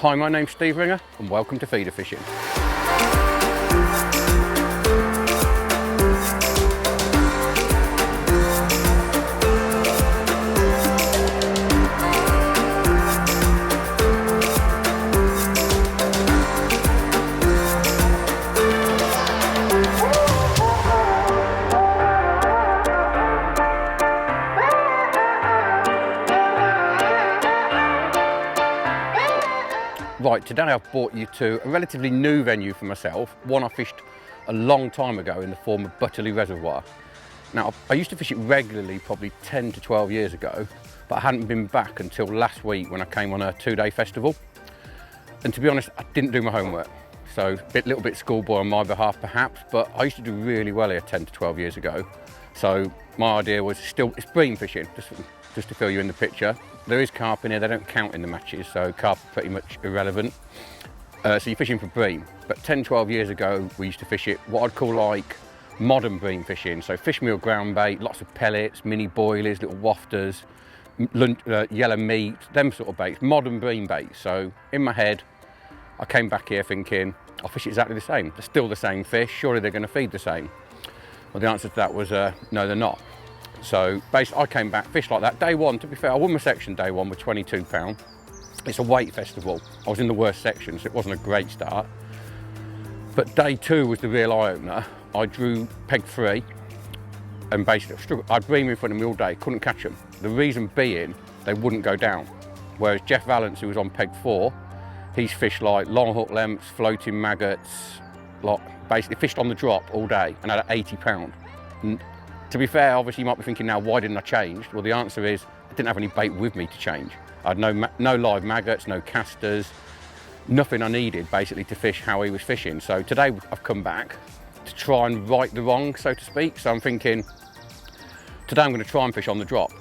Hi, my name's Steve Ringer and welcome to Feeder Fishing. Right, today I've brought you to a relatively new venue for myself, one I fished a long time ago in the form of Butterley Reservoir. Now, I used to fish it regularly probably 10 to 12 years ago, but I hadn't been back until last week when I came on a 2-day festival. And to be honest, I didn't do my homework. So a little bit schoolboy on my behalf perhaps, but I used to do really well here 10 to 12 years ago. So my idea was it's bream fishing, just to fill you in the picture. There is carp in here, they don't count in the matches, so carp are pretty much irrelevant. So you're fishing for bream. But 10, 12 years ago, we used to fish it what I'd call like modern bream fishing. So fish meal ground bait, lots of pellets, mini boilies, little wafters, yellow meat, them sort of baits, modern bream baits. So in my head, I came back here thinking, I'll fish exactly the same. They're still the same fish, surely they're gonna feed the same. Well, the answer to that was no, they're not. So basically I came back, fished like that. Day one, to be fair, I won my section day one with 22 £. It's a weight festival. I was in the worst section, so it wasn't a great start. But day two was the real eye-opener. I drew peg 3 and basically struggled. I'd bream in front of me all day, couldn't catch them. The reason being, they wouldn't go down. Whereas Jeff Valance, who was on peg 4, he's fished like long hook lengths, floating maggots, basically fished on the drop all day and had 80 £. And to be fair, obviously you might be thinking now, why didn't I change? Well, the answer is I didn't have any bait with me to change. I had no live maggots, no casters, nothing I needed basically to fish how he was fishing. So today I've come back to try and right the wrong, so to speak. So I'm thinking, today I'm going to try and fish on the drop.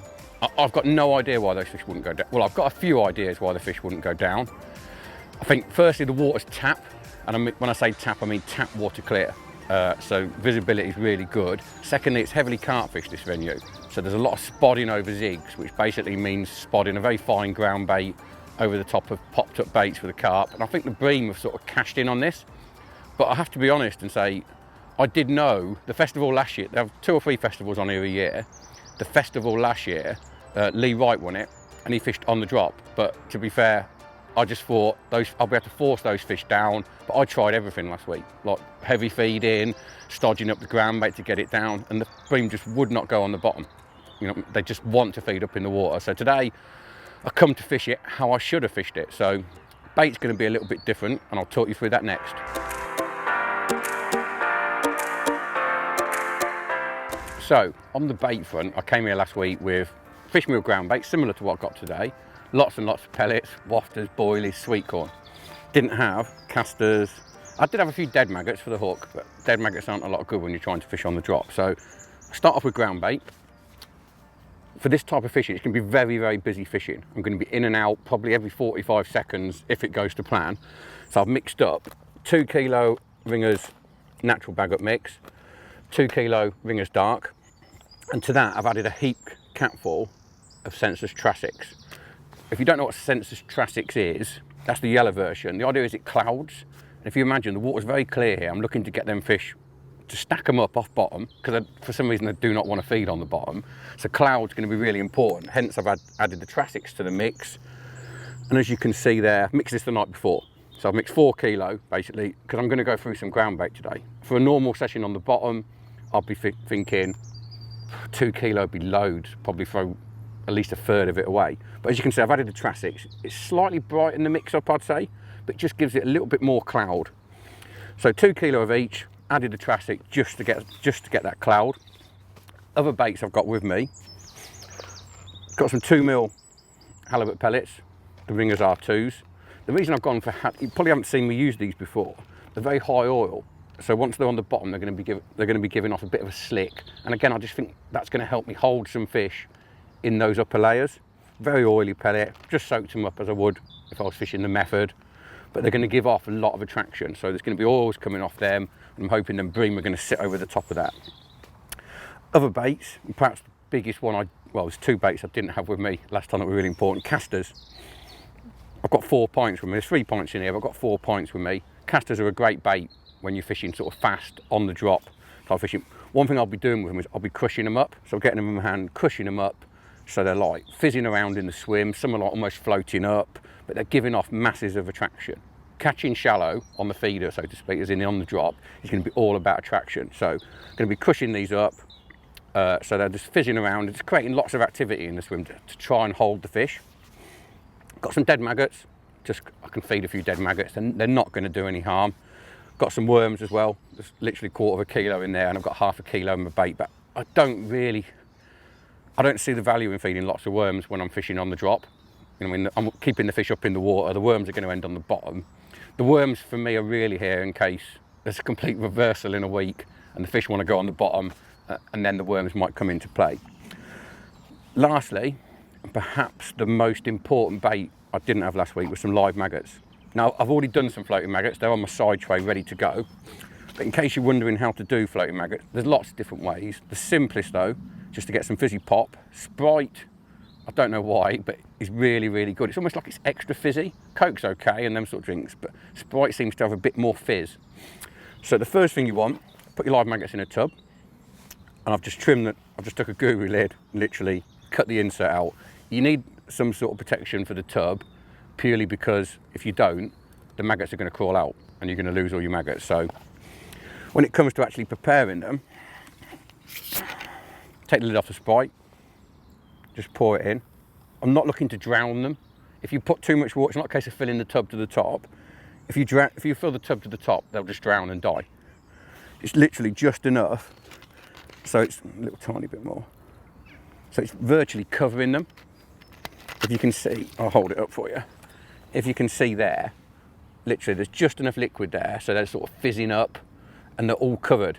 I've got no idea why those fish wouldn't go down. Well, I've got a few ideas why the fish wouldn't go down. I think firstly the water's tap, and when I say tap, I mean tap water clear. So visibility is really good. Secondly, it's heavily carp fish, this venue. So there's a lot of spodding over zigs, which basically means spodding a very fine ground bait over the top of popped up baits for the carp. And I think the bream have sort of cashed in on this. But I have to be honest and say, I did know the festival last year, they have 2 or 3 festivals on here a year. The festival last year, Lee Wright won it and he fished on the drop. But to be fair, I just thought I'll be able to force those fish down, but I tried everything last week, like heavy feeding, stodging up the ground bait to get it down, and the bream just would not go on the bottom. You know, they just want to feed up in the water. So today, I come to fish it how I should have fished it. So bait's going to be a little bit different, and I'll talk you through that next. So on the bait front, I came here last week with fish meal ground bait, similar to what I've got today. Lots and lots of pellets, wafters, boilies, sweet corn. Didn't have casters. I did have a few dead maggots for the hook, but dead maggots aren't a lot good when you're trying to fish on the drop. So start off with ground bait. For this type of fishing, it's going to be very, very busy fishing. I'm going to be in and out probably every 45 seconds if it goes to plan. So I've mixed up 2 kilo Ringers natural bag up mix, 2 kilo Ringers dark, and to that I've added a heap capful of Sensus Trassix. If you don't know what Sensus Trassix is, that's the yellow version. The idea is it clouds. And if you imagine the water's very clear here, I'm looking to get them fish to stack them up off bottom because for some reason they do not want to feed on the bottom. So cloud's going to be really important. Hence I've added the Trassix to the mix. And as you can see there, I've mixed this the night before. So I've mixed 4 kilo basically because I'm going to go through some ground bait today. For a normal session on the bottom, I'll be thinking 2 kilo would be loads, probably throw at least a third of it away. But as you can see, I've added the Trassix. It's slightly bright in the mix-up, I'd say, but it just gives it a little bit more cloud. So 2 kilo of each, added the Trassix just to get that cloud. Other baits I've got with me, got some 2mm halibut pellets, the Ringers R2s. The reason I've gone for, you probably haven't seen me use these before, they're very high oil. So once they're on the bottom, they're going to be giving off a bit of a slick. And again, I just think that's going to help me hold some fish in those upper layers. Very oily pellet, just soaked them up as I would if I was fishing the method, but they're going to give off a lot of attraction, so there's going to be oils coming off them, and I'm hoping them bream are going to sit over the top of that. Other baits, and perhaps the biggest one well, there's 2 baits I didn't have with me last time that were really important, casters. I've got 4 points with me. There's 3 points in here, but I've got 4 points with me. Casters are a great bait when you're fishing sort of fast, on the drop type fishing. One thing I'll be doing with them is I'll be crushing them up. So getting them in my hand, crushing them up, so they're like fizzing around in the swim. Some are like almost floating up, but they're giving off masses of attraction. Catching shallow on the feeder, so to speak, as in on the drop, is going to be all about attraction. So I'm going to be crushing these up, so they're just fizzing around. It's creating lots of activity in the swim to try and hold the fish. Got some dead maggots. Just I can feed a few dead maggots, and they're not going to do any harm. Got some worms as well. There's literally 1/4 kilo in there, and I've got 1/2 kilo in my bait. But I don't see the value in feeding lots of worms when I'm fishing on the drop. You know, when I'm keeping the fish up in the water, the worms are going to end on the bottom. The worms for me are really here in case there's a complete reversal in a week and the fish want to go on the bottom, and then the worms might come into play. Lastly, perhaps the most important bait I didn't have last week was some live maggots. Now, I've already done some floating maggots. They're on my side tray ready to go. But in case you're wondering how to do floating maggots, there's lots of different ways. The simplest though, just to get some fizzy pop. Sprite, I don't know why, but it's really, really good. It's almost like it's extra fizzy. Coke's okay and them sort of drinks, but Sprite seems to have a bit more fizz. So the first thing you want, put your live maggots in a tub. And I've just trimmed it. I've just took a guru lid, literally cut the insert out. You need some sort of protection for the tub, purely because if you don't, the maggots are going to crawl out and you're going to lose all your maggots. So when it comes to actually preparing them, take the lid off the Sprite, just pour it in. I'm not looking to drown them. If you put too much water, it's not a case of filling the tub to the top. If you fill the tub to the top, they'll just drown and die. It's literally just enough, so it's a little tiny bit more. So it's virtually covering them. If you can see, I'll hold it up for you. If you can see there, literally there's just enough liquid there, so they're sort of fizzing up and they're all covered.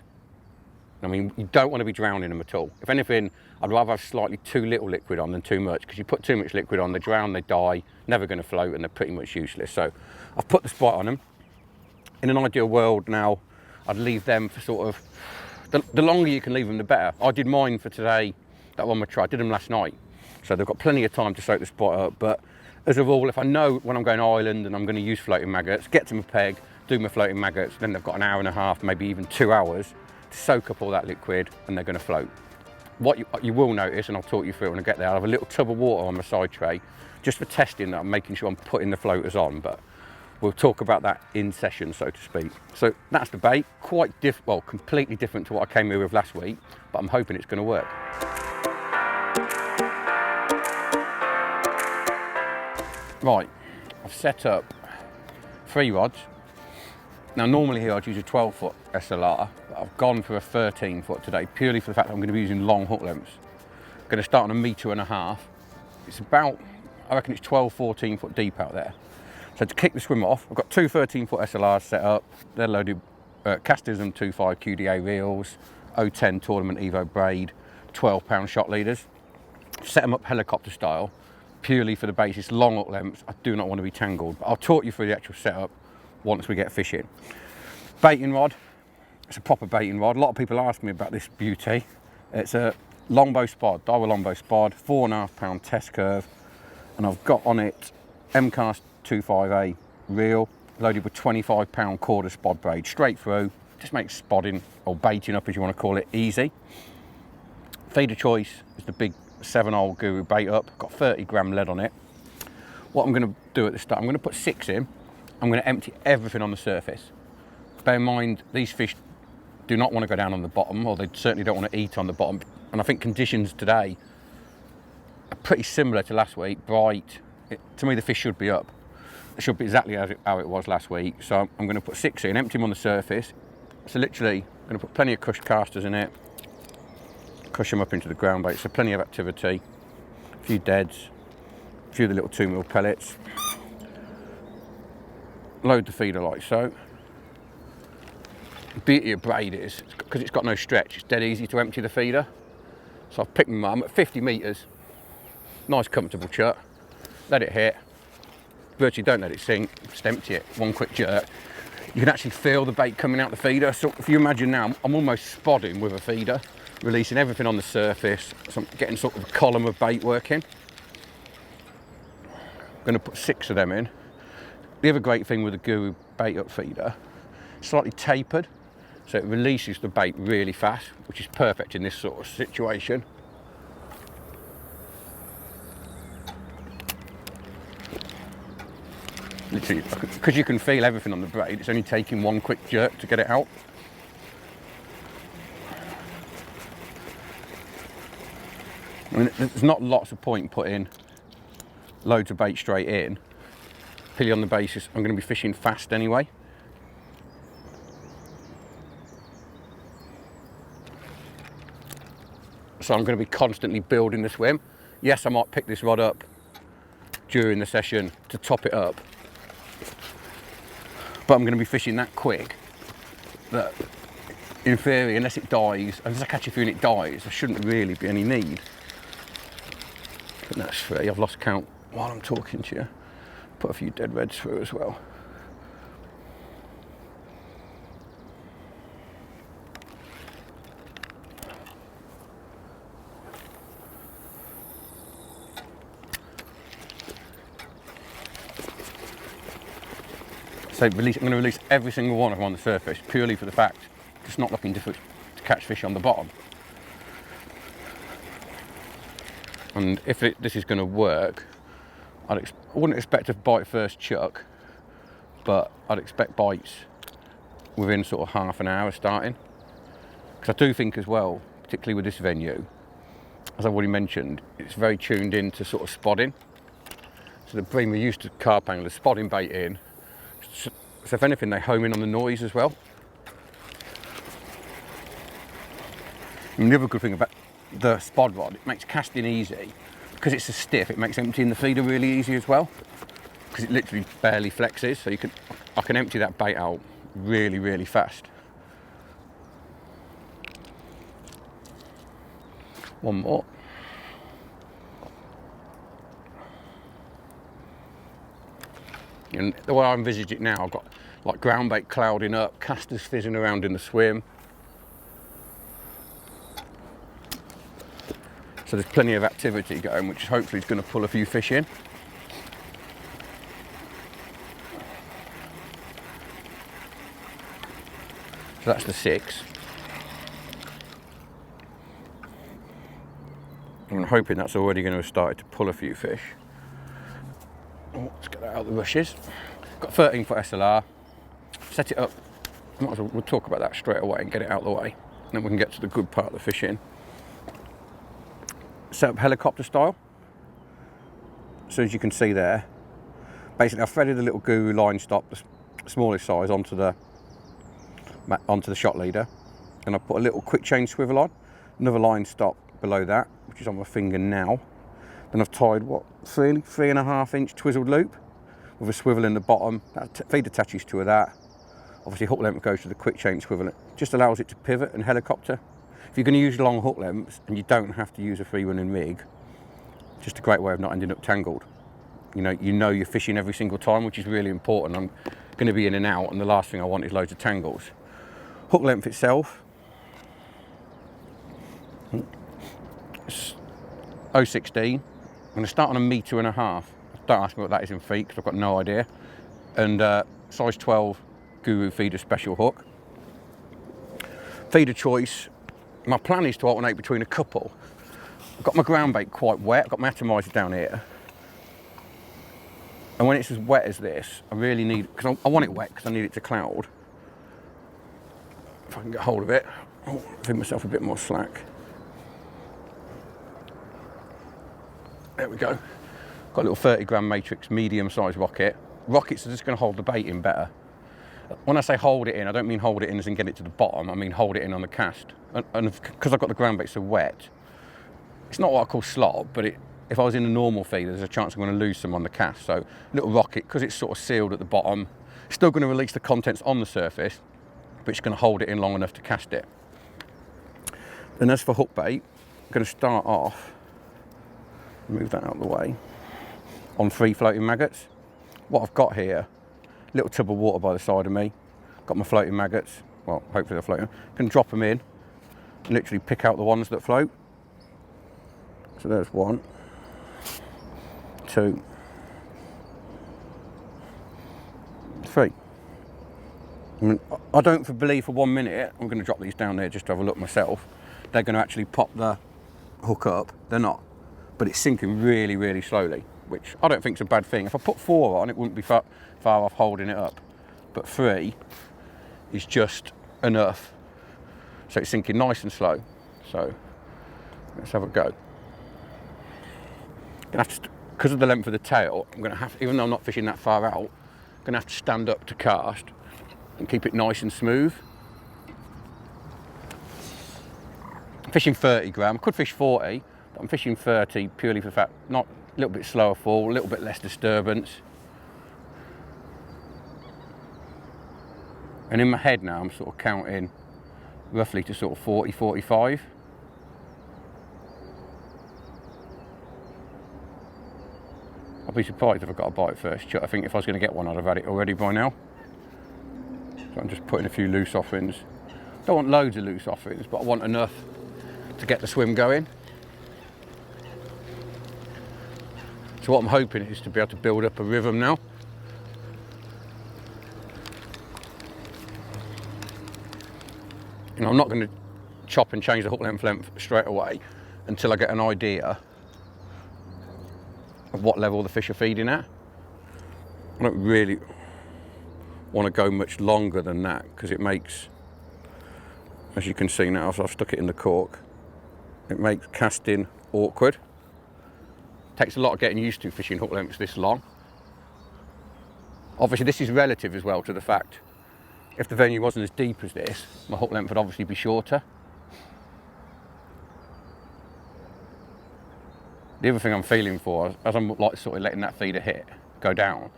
I mean, you don't want to be drowning them at all. If anything, I'd rather have slightly too little liquid on than too much, because you put too much liquid on, they drown, they die, never going to float, and they're pretty much useless. So I've put the Sprite on them. In an ideal world now, I'd leave them for sort of, the longer you can leave them, the better. I did mine for today, that one I tried, I did them last night. So they've got plenty of time to soak the Sprite up. But as a rule, if I know when I'm going island and I'm going to use floating maggots, get to my peg, do my floating maggots, then they've got an hour and a half, maybe even 2 hours to soak up all that liquid, and they're going to float. What you will notice, and I'll talk you through it when I get there, I'll have a little tub of water on my side tray, just for testing that I'm making sure I'm putting the floaters on, but we'll talk about that in session, so to speak. So that's the bait, completely different to what I came here with last week, but I'm hoping it's going to work. Right, I've set up 3 rods. Now normally here I'd use a 12-foot SLR, but I've gone for a 13-foot today, purely for the fact that I'm going to be using long hook lengths. I'm going to start on 1.5 meters. It's about, I reckon it's 12, 14 foot deep out there. So to kick the swim off, I've got 2 13-foot SLRs set up. They're loaded Casterism 2.5 QDA reels, 010 Tournament Evo braid, 12-pound shot leaders. Set them up helicopter style, purely for the basis long hook lengths. I do not want to be tangled, but I'll talk you through the actual setup once we get fishing. Baiting rod, it's a proper baiting rod. A lot of people ask me about this beauty. It's a longbow spod, Daiwa longbow spod, 4.5 pound test curve, and I've got on it MCAST 25A reel, loaded with 25 pound quarter spod braid, straight through. Just makes spodding, or baiting up as you want to call it, easy. Feeder choice is the big 7-hole Guru bait up, got 30 gram lead on it. What I'm going to do at the start, I'm going to put 6 in. I'm going to empty everything on the surface. Bear in mind, these fish do not want to go down on the bottom, or they certainly don't want to eat on the bottom. And I think conditions today are pretty similar to last week, bright. To me, the fish should be up. It should be exactly how it was last week. So I'm going to put 6 in, empty them on the surface. So literally, I'm going to put plenty of crushed casters in it, crush them up into the ground bait, so plenty of activity, a few deads, a few of the little 2mm pellets. Load the feeder like so. The beauty of braid is, because it's got no stretch, it's dead easy to empty the feeder. So I've picked my mum at 50 metres, nice comfortable chuck, let it hit, virtually don't let it sink, just empty it, one quick jerk. You can actually feel the bait coming out the feeder. So if you imagine now, I'm almost spodding with a feeder, releasing everything on the surface, so I'm getting sort of a column of bait working. I'm going to put 6 of them in. The other great thing with the Guru bait up feeder, slightly tapered, so it releases the bait really fast, which is perfect in this sort of situation. Literally, because you can feel everything on the braid, it's only taking one quick jerk to get it out. I mean, there's not lots of point putting loads of bait straight in, purely on the basis I'm going to be fishing fast anyway. So I'm going to be constantly building the swim. Yes, I might pick this rod up during the session to top it up, but I'm going to be fishing that quick that, in theory, unless it dies, unless I catch a few and it dies, there shouldn't really be any need. But that's 3. I've lost count while I'm talking to you. Put a few dead reds through as well. So I'm going to release every single one of them on the surface, purely for the fact it's not looking difficult to catch fish on the bottom. And if this is going to work, I wouldn't expect a bite first chuck, but I'd expect bites within sort of half an hour starting. Because I do think as well, particularly with this venue, as I've already mentioned, it's very tuned in to sort of spodding. So the Bream are used to carp anglers spodding bait in. So if anything, they home in on the noise as well. And the other good thing about the spod rod, it makes casting easy. Because it's so stiff, it makes emptying the feeder really easy as well. Because it literally barely flexes, so I can empty that bait out really, really fast. One more. And the way I envisage it now, I've got like ground bait clouding up, casters fizzing around in the swim. So there's plenty of activity going, which hopefully is going to pull a few fish in. So that's the 6. I'm hoping that's already going to have started to pull a few fish. Oh, let's get that out of the rushes. Got 13-foot SLR. Set it up. Might as well, we'll talk about that straight away and get it out of the way. And then we can get to the good part of the fishing. Set up helicopter style. So as you can see there, basically I've threaded a little Guru line stop, the smallest size, onto the shot leader, and I've put a little quick chain swivel on, another line stop below that, which is on my finger now. Then I've tied what, 3.5-inch twizzled loop with a swivel in the bottom. That feed attaches to that. Obviously hook length goes to the quick chain swivel. It just allows it to pivot and helicopter. If you're going to use long hook lengths and you don't have to use a free running rig, just a great way of not ending up tangled. You know you're fishing every single time, which is really important. I'm going to be in and out, and the last thing I want is loads of tangles. Hook length itself, 0.16. I'm going to start on 1.5 meters. Don't ask me what that is in feet, because I've got no idea. And size 12 Guru feeder special hook. Feeder choice, my plan is to alternate between a couple. I've got my ground bait quite wet, I've got my atomizer down here. And when it's as wet as this, I really need, because I want it wet because I need it to cloud. If I can get hold of it, I'll give myself a bit more slack. There we go. Got a little 30-gram matrix medium-sized rocket. Rockets are just going to hold the bait in better. When I say hold it in, I don't mean hold it in as in get it to the bottom. I mean hold it in on the cast. And because I've got the ground bait so wet, it's not what I call slop, but if I was in a normal feeder, there's a chance I'm going to lose some on the cast. So little rocket, because it's sort of sealed at the bottom, still going to release the contents on the surface, but it's going to hold it in long enough to cast it. And as for hook bait, I'm going to start off, move that out of the way, on 3 floating maggots. What I've got here, little tub of water by the side of me, got my floating maggots, well, hopefully they're floating. Can drop them in and literally pick out the ones that float. So there's 1, 2, I mean, I don't believe for 1 minute, I'm going to drop these down there just to have a look myself, they're going to actually pop the hook up. They're not. But it's sinking really, really slowly, which I don't think is a bad thing. If I put 4 on, it wouldn't be far off holding it up. But 3 is just enough. So it's sinking nice and slow. So let's have a go. Gonna have to, because of the length of the tail, I'm going to have, even though I'm not fishing that far out, I'm going to have to stand up to cast and keep it nice and smooth. I'm fishing 30 gram, I could fish 40, but I'm fishing 30 purely for the fact, not a little bit slower fall, a little bit less disturbance. And in my head now, I'm sort of counting roughly to sort of 40, 45. I'd be surprised if I got a bite first shot. I think if I was going to get one, I'd have had it already by now. So I'm just putting a few loose offerings. Don't want loads of loose offerings, but I want enough to get the swim going. So what I'm hoping is to be able to build up a rhythm now. You know, I'm not going to chop and change the hook length straight away until I get an idea of what level the fish are feeding at. I don't really want to go much longer than that because it makes, as you can see now, so I've stuck it in the cork, it makes casting awkward. Takes a lot of getting used to fishing hook lengths this long. Obviously this is relative as well to the fact if the venue wasn't as deep as this, my hook length would obviously be shorter. The other thing I'm feeling for, as I'm like sort of letting that feeder hit, go down,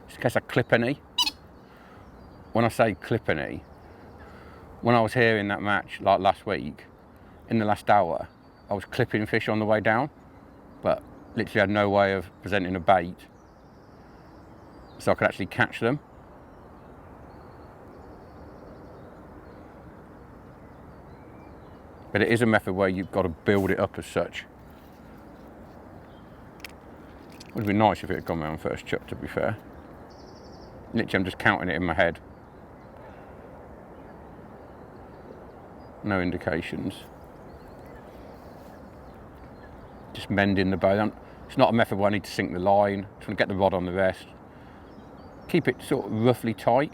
is in case I clip any. When I say clip any, when I was here in that match like last week, in the last hour, I was clipping fish on the way down, but literally had no way of presenting a bait so I could actually catch them. But it is a method where you've got to build it up as such. It would be nice if it had gone round first chuck, to be fair. Literally, I'm just counting it in my head. No indications. Just mending the boat. It's not a method where I need to sink the line. Just want to get the rod on the rest. Keep it sort of roughly tight.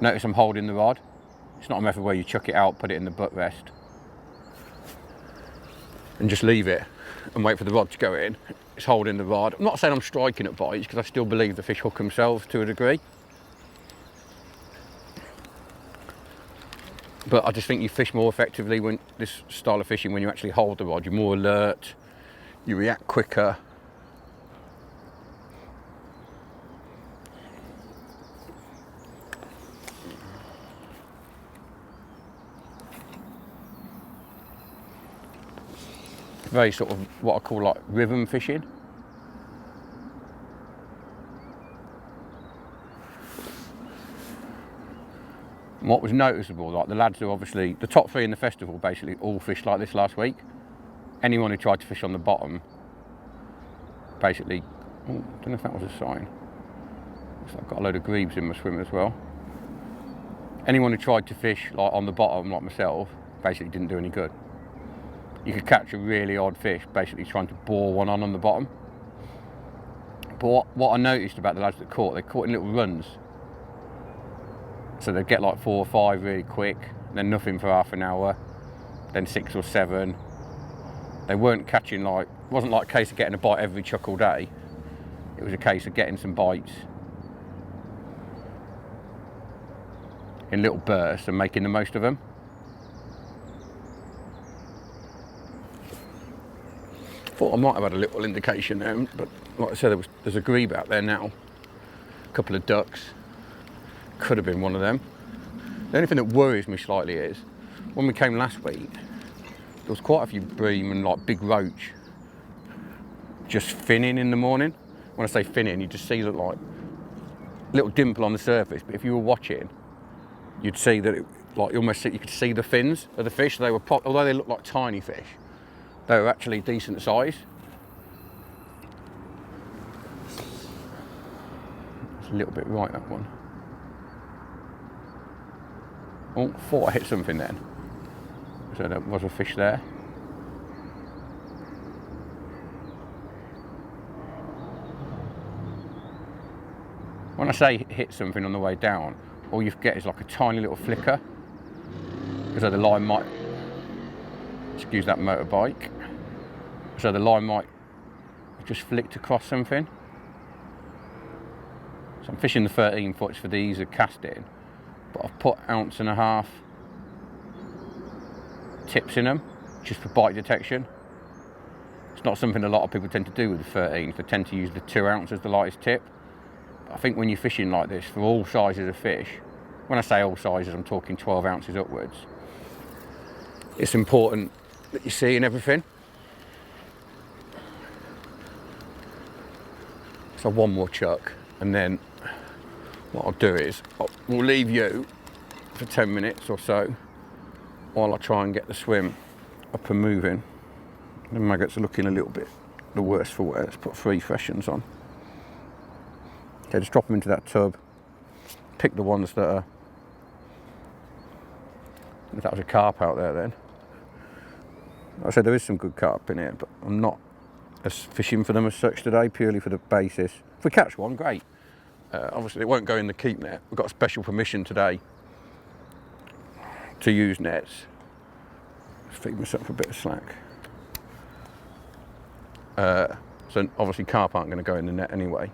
Notice I'm holding the rod. It's not a method where you chuck it out, put it in the butt rest, and just leave it and wait for the rod to go in. It's holding the rod. I'm not saying I'm striking at bites because I still believe the fish hook themselves to a degree. But I just think you fish more effectively when this style of fishing when you actually hold the rod. You're more alert, you react quicker. Very sort of what I call like rhythm fishing. And what was noticeable, like the lads who obviously, the top 3 in the festival basically all fished like this last week. Anyone who tried to fish on the bottom, basically, oh, I don't know if that was a sign. Looks like I've got a load of grebes in my swim as well. Anyone who tried to fish like on the bottom, like myself, basically didn't do any good. You could catch a really odd fish basically trying to bore one on the bottom. But what I noticed about the lads that caught, they caught in little runs. So they'd get like 4 or 5 really quick, then nothing for half an hour, then 6 or 7. They weren't catching like, it wasn't like a case of getting a bite every chuck all day. It was a case of getting some bites in little bursts and making the most of them. Thought I might have had a little indication there, but like I said, there's a grebe out there now. A couple of ducks. Could have been one of them. The only thing that worries me slightly is, when we came last week, there was quite a few bream and like big roach just finning in the morning. When I say finning, you just see that like little dimple on the surface, but if you were watching, you'd see that it, like you could see the fins of the fish. They were, although they looked like tiny fish, they were actually decent size. It's a little bit right, that one. Oh, thought I hit something then. So there was a fish there. When I say hit something on the way down, all you get is like a tiny little flicker. So the line might, excuse that motorbike, so the line might just flicked across something. So I'm fishing the 13 foots for the ease of casting, but I've put 1.5 ounce tips in them just for bite detection. It's not something a lot of people tend to do with the 13s. They tend to use the 2 ounce as the lightest tip. But I think when you're fishing like this for all sizes of fish, when I say all sizes, I'm talking 12 ounces upwards, it's important that you're seeing everything. So one more chuck, and then what I'll do is we'll leave you for 10 minutes or so while I try and get the swim up and moving. The maggots are looking a little bit the worse for wear. Let's put 3 fresh ones on. Okay, just drop them into that tub. Pick the ones that are, if that was a carp out there then. Like I said, there is some good carp in here, but I'm not fishing for them as such today, purely for the basis. If we catch one, great. Obviously it won't go in the keep net. We've got a special permission today to use nets. Let's feed myself a bit of slack. So obviously carp aren't going to go in the net anyway.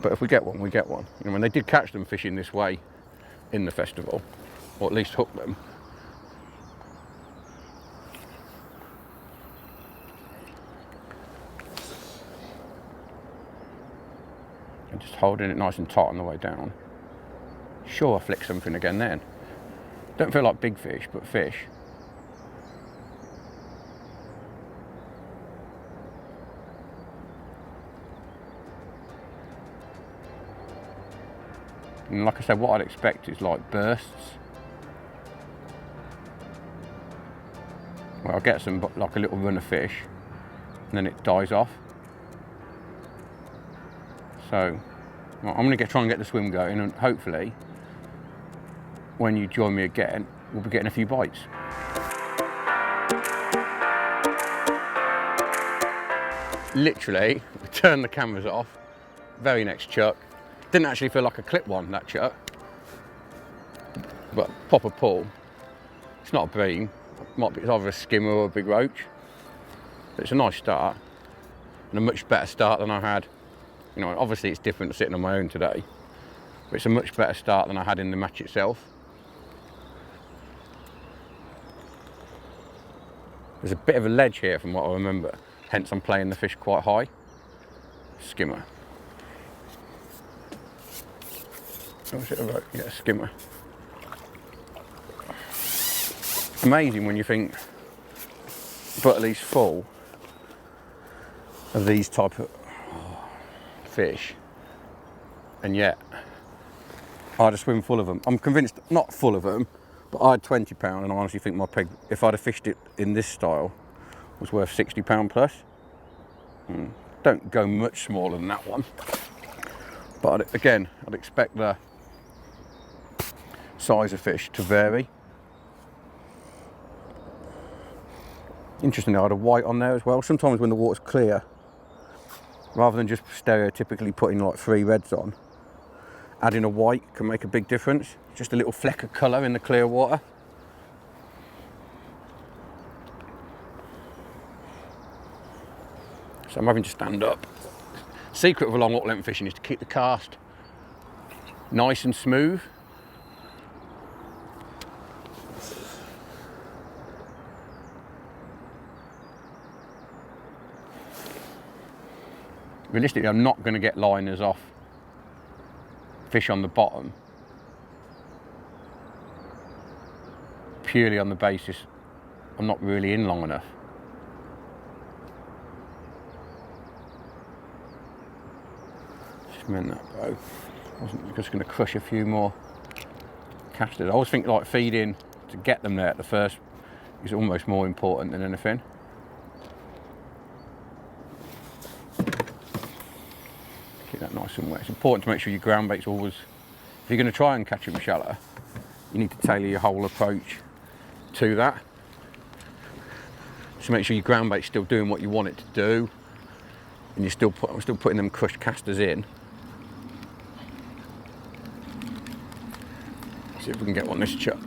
But if we get one, we get one. You know, when they did catch them fishing this way in the festival, or at least hook them, and just holding it nice and tight on the way down. Sure, I flick something again then. Don't feel like big fish, but fish. And like I said, what I'd expect is like bursts. Well, I'll get some like a little run of fish, and then it dies off. So well, I'm going to try and get the swim going, and hopefully when you join me again, we'll be getting a few bites. Literally, we turned the cameras off, very next chuck. Didn't actually feel like a clip one, that chuck, but proper pull. It's not a bream, it's either a skimmer or a big roach, but it's a nice start, and a much better start than I had. You know, obviously it's different to sitting on my own today, but it's a much better start than I had in the match itself. There's a bit of a ledge here from what I remember, hence I'm playing the fish quite high. Skimmer. Oh, is it a roach? Yeah, skimmer. Amazing when you think Butterley's full of these type of fish, and yet I had a swim full of them. I'm convinced, not full of them, but I had 20 pound, and I honestly think my peg, if I'd have fished it in this style, was worth 60 pound plus. Don't go much smaller than that one, but again, I'd expect the size of fish to vary. Interestingly, I had a white on there as well. Sometimes when the water's clear, rather than just stereotypically putting like 3 reds on, adding a white can make a big difference. Just a little fleck of colour in the clear water. So I'm having to stand up. Secret of a long water length fishing is to keep the cast nice and smooth. Realistically, I'm not going to get liners off fish on the bottom, purely on the basis I'm not really in long enough. Just meant that though. I wasn't just going to crush a few more casters. I always think like feeding to get them there at the first is almost more important than anything. Keep that nice and wet. It's important to make sure your ground bait's always, if you're going to try and catch them shallow, you need to tailor your whole approach to that. So make sure your ground bait's still doing what you want it to do, and I'm still putting them crushed casters in. See if we can get one this chuck.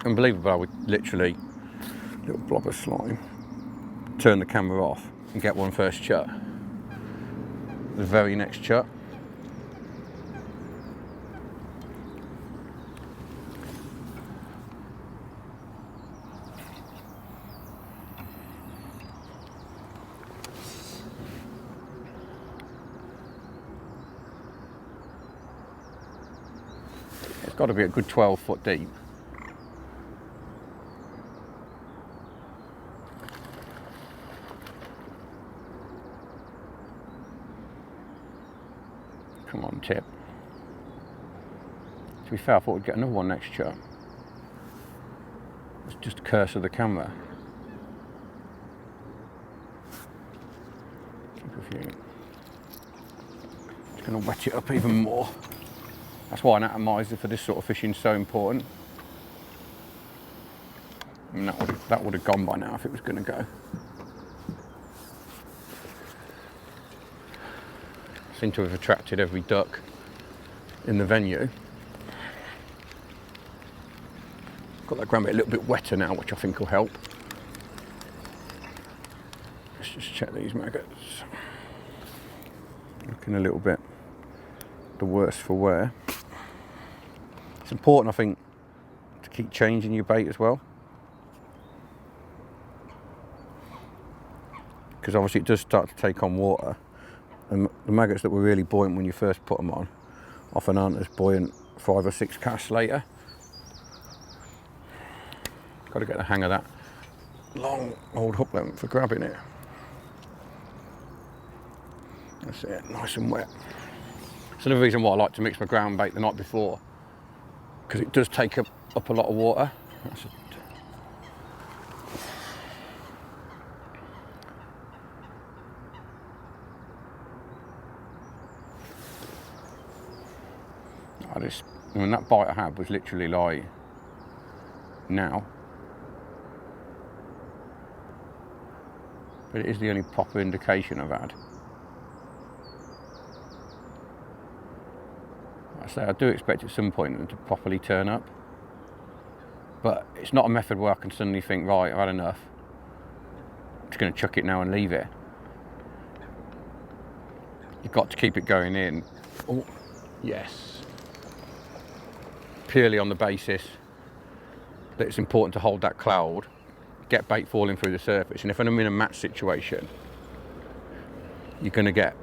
Unbelievable how we literally, little blob of slime, turn the camera off and get one first chuck. The very next chuck. It's got to be a good 12 foot deep. Come on, tip. To be fair, I thought we'd get another one next chuck. It's just a curse of the camera. Keep a few. It's going to wet it up even more. That's why an atomizer for this sort of fishing is so important. I mean, that would have gone by now if it was going to go. Seem to have attracted every duck in the venue. Got that ground bait a little bit wetter now, which I think will help. Let's just check these maggots. Looking a little bit the worse for wear. It's important, I think, to keep changing your bait as well, because obviously it does start to take on water, and the maggots that were really buoyant when you first put them on often aren't as buoyant 5 or 6 casts later. Got to get the hang of that long old hook length for grabbing it. That's it, nice and wet. It's another reason why I like to mix my ground bait the night before, because it does take up a lot of water. I mean, that bite I had was literally like now, but it is the only proper indication I've had. Like I say, I do expect at some point them to properly turn up, but it's not a method where I can suddenly think, right, I've had enough, I'm just going to chuck it now and leave it. You've got to keep it going in. Oh, yes. Purely on the basis that it's important to hold that cloud, get bait falling through the surface, and if I'm in a match situation, you're going to get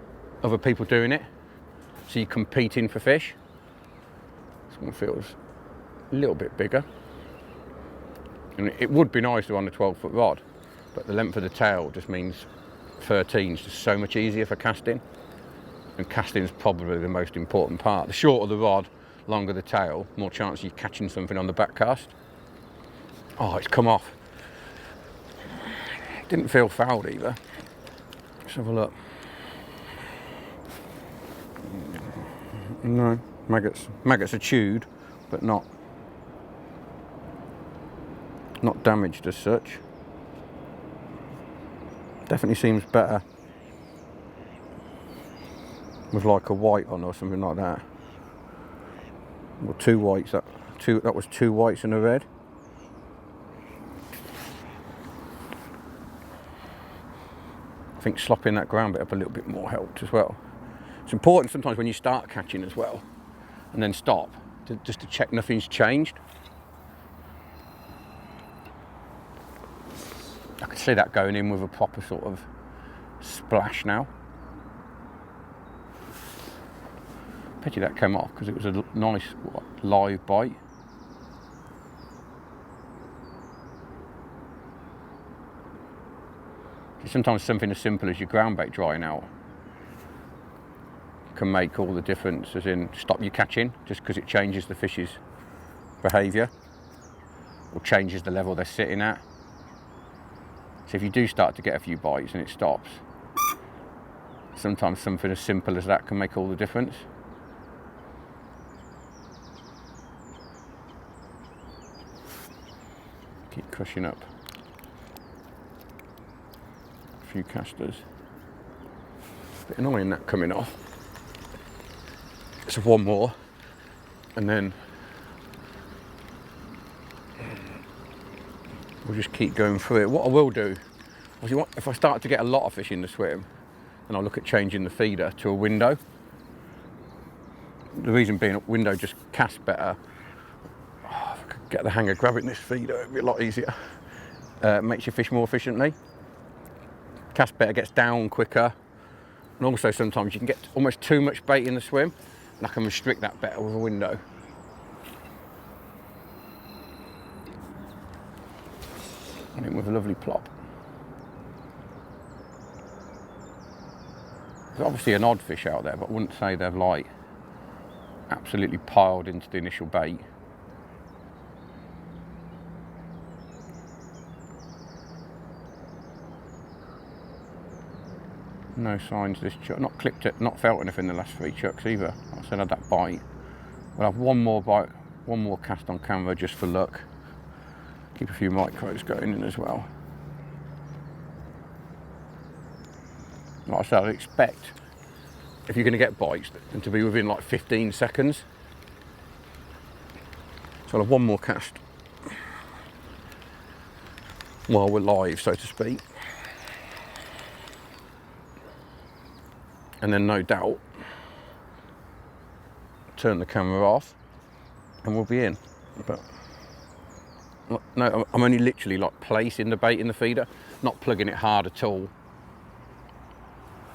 other people doing it, so you're competing for fish. This one feels a little bit bigger, and it would be nice to on a 12-foot rod, but the length of the tail just means 13 is just so much easier for casting, and casting is probably the most important part. The shorter the rod, longer the tail, more chance of you catching something on the back cast. Oh, it's come off. Didn't feel fouled either. Let's have a look. No, maggots are chewed, but not damaged as such. Definitely seems better with like a white on or something like that. Well, 2 whites. That was 2 whites and a red. I think slopping that ground bit up a little bit more helped as well. It's important sometimes when you start catching as well, and then stop, just to check nothing's changed. I can see that going in with a proper sort of splash now. Pity that came off, because it was a nice live bite. Sometimes something as simple as your ground bait drying out can make all the difference, as in stop you catching just because it changes the fish's behaviour or changes the level they're sitting at. So if you do start to get a few bites and it stops, sometimes something as simple as that can make all the difference. Keep crushing up a few casters. Bit annoying that coming off. So one more, and then we'll just keep going through it. What I will do, if I start to get a lot of fish in the swim, then I'll look at changing the feeder to a window. The reason being, a window just casts better. Oh, if I could get the hang of grabbing this feeder, it'd be a lot easier. Makes you fish more efficiently. Cast better, gets down quicker. And also sometimes you can get almost too much bait in the swim, and I can restrict that better with a window. And in with a lovely plop. There's obviously an odd fish out there, but I wouldn't say they've like absolutely piled into the initial bait. No signs this chuck, not clipped it, not felt anything the last 3 chucks either. I said I had that bite. We'll have one more bite, one more cast on camera just for luck. Keep a few micros going in as well. Like I said, I'd expect, if you're going to get bites, them to be within like 15 seconds. So I'll have one more cast while we're live, so to speak. And then no doubt, turn the camera off and we'll be in. But no, I'm only literally like placing the bait in the feeder, not plugging it hard at all.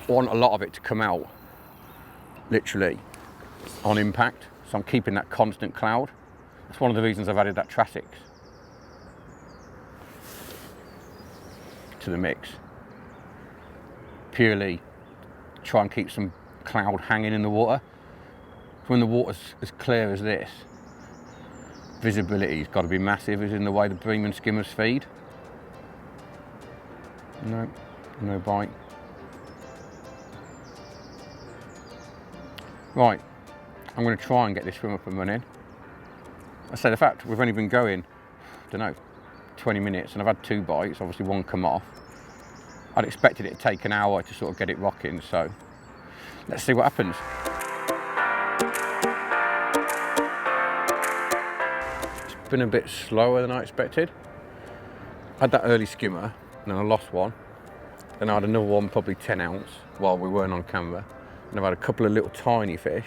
I want a lot of it to come out literally on impact, so I'm keeping that constant cloud. That's one of the reasons I've added that Trassix to the mix. Purely try and keep some cloud hanging in the water. When the water's as clear as this, visibility's got to be massive, as in the way the bream and skimmers feed. No, no bite. Right, I'm going to try and get this swim up and running. I say the fact, we've only been going, I don't know, 20 minutes, and I've had 2 bites, obviously one come off. I'd expected it to take an hour to sort of get it rocking, so let's see what happens. It's been a bit slower than I expected. I had that early skimmer, and then I lost one. Then I had another one, probably 10 ounce, while we weren't on camera. And I've had a couple of little tiny fish,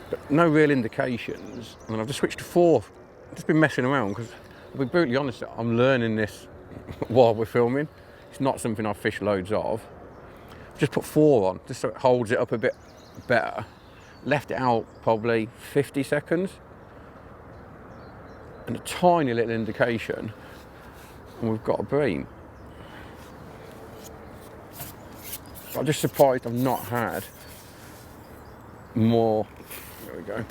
but no real indications. And then I've just switched to 4. I've just been messing around, because I'll be brutally honest, I'm learning this while we're filming. It's not something I've fished loads of. I've just put 4 on, just so it holds it up a bit better. Left it out probably 50 seconds. And a tiny little indication, and we've got a bream. I'm just surprised I've not had more, there we go,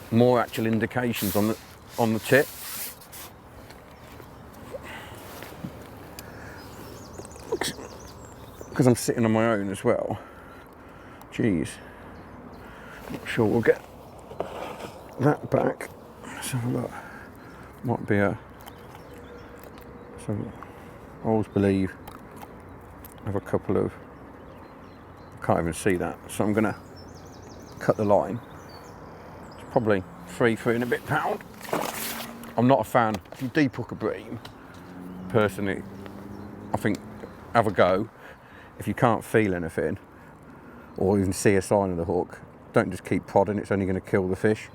more actual indications on the tip. Because I'm sitting on my own as well. Jeez. Not sure we'll get that back. Let's have a look. Might be a, so I always believe I have a couple of, I can't even see that, so I'm gonna cut the line. It's probably 3 and a bit pound. I'm not a fan. If you deep hook a bream, personally, I think have a go. If you can't feel anything, or even see a sign of the hook, don't just keep prodding, it's only gonna kill the fish.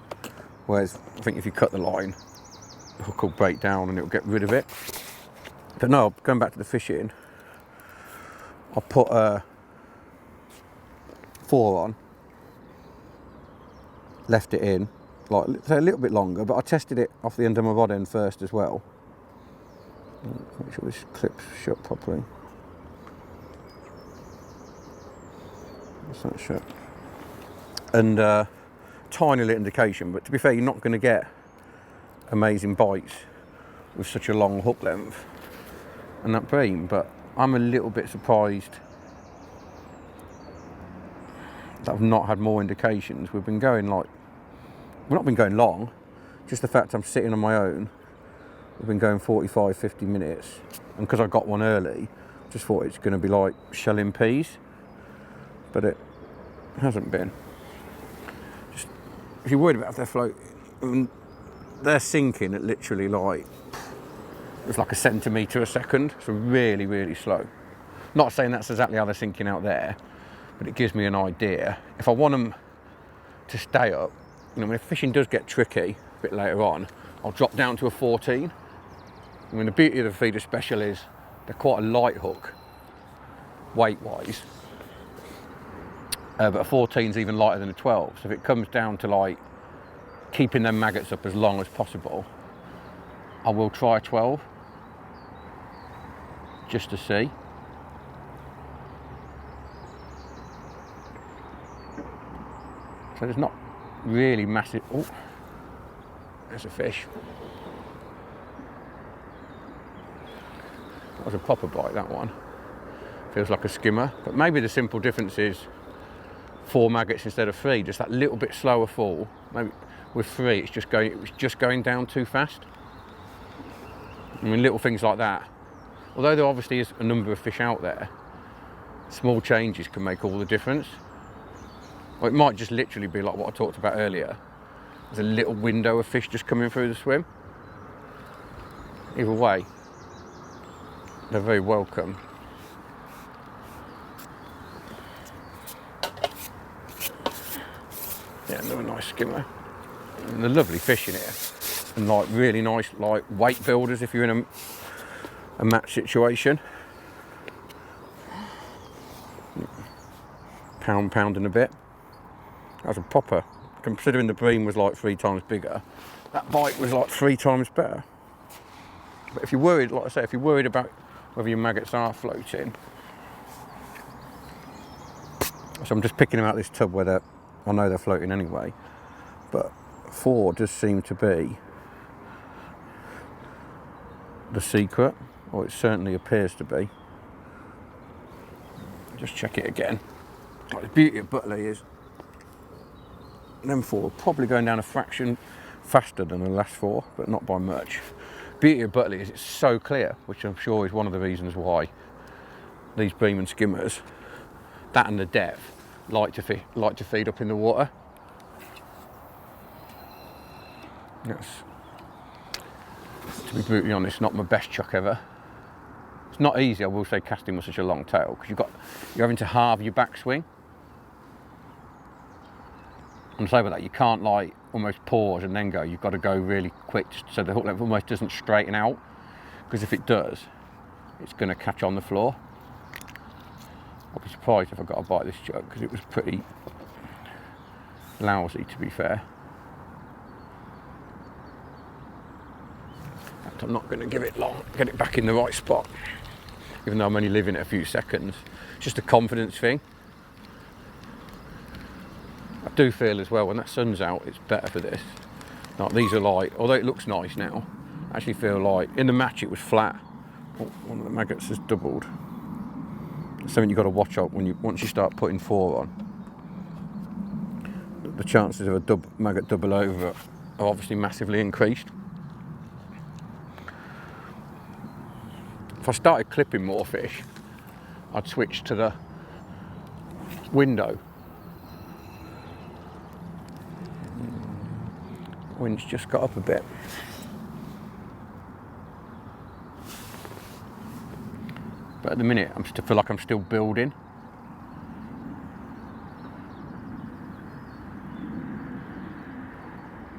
Whereas, I think if you cut the line, the hook will break down and it'll get rid of it. But no, going back to the fishing, I put 4 on, left it in, like a little bit longer, but I tested it off the end of my rod end first as well. Make sure this clip's shut properly. What's that shut? And tiny little indication, but to be fair, you're not going to get amazing bites with such a long hook length and that bream, but I'm a little bit surprised that I've not had more indications. We've been going like, we've not been going long, just the fact I'm sitting on my own We've been going 45, 50 minutes. And because I got one early, just thought it's going to be like shelling peas. But it hasn't been. Just, if you're worried about if they're floating, I mean, they're sinking at literally like, it's like a centimetre a second. So really, really slow. Not saying that's exactly how they're sinking out there, but it gives me an idea. If I want them to stay up, you know, when fishing does get tricky a bit later on, I'll drop down to a 14. I mean, the beauty of the feeder special is they're quite a light hook, weight-wise. But a 14 is even lighter than a 12. So if it comes down to like keeping them maggots up as long as possible, I will try a 12 just to see. So there's not really massive. Oh, there's a fish. That was a proper bite, that one. Feels like a skimmer, but maybe the simple difference is 4 maggots instead of 3, just that little bit slower fall. Maybe with 3, it was just going down too fast. I mean, little things like that. Although there obviously is a number of fish out there, small changes can make all the difference. Or it might just literally be like what I talked about earlier. There's a little window of fish just coming through the swim. Either way, they're very welcome. Yeah, another nice skimmer. And they're lovely fish in here. And like really nice like weight builders if you're in a match situation. Pound and a bit. That was a proper, considering the bream was like 3 times bigger, that bite was like 3 times better. But if you're worried, like I say, if you're worried about whether your maggots are floating, so I'm just picking them out of this tub where I know they're floating anyway, but 4 does seem to be the secret, or it certainly appears to be. Just check it again. Like the beauty of Butterley is them 4 are probably going down a fraction faster than the last 4, but not by much. Beauty of Butterley is it's so clear, which I'm sure is one of the reasons why these bream and skimmers, that and the depth, like to feed up in the water. That's, to be brutally honest, not my best chuck ever. It's not easy, I will say, casting with such a long tail, because you're having to halve your backswing. And so with that, you can't like almost pause and then go. You've got to go really quick so the hook length almost doesn't straighten out, because if it does, it's going to catch on the floor. I'll be surprised if I got a bite of this chuck, because it was pretty lousy, to be fair. In fact, I'm not going to give it long, get it back in the right spot, even though I'm only leaving it a few seconds. It's just a confidence thing. I do feel as well when that sun's out, it's better for this. Like these are like, although it looks nice now, I actually feel like in the match it was flat. Oh, one of the maggots has doubled. Something you've got to watch out when once you start putting 4 on. The chances of a maggot double over are obviously massively increased. If I started clipping more fish, I'd switch to the window. Wind's just got up a bit. But at the minute, I feel like I'm still building.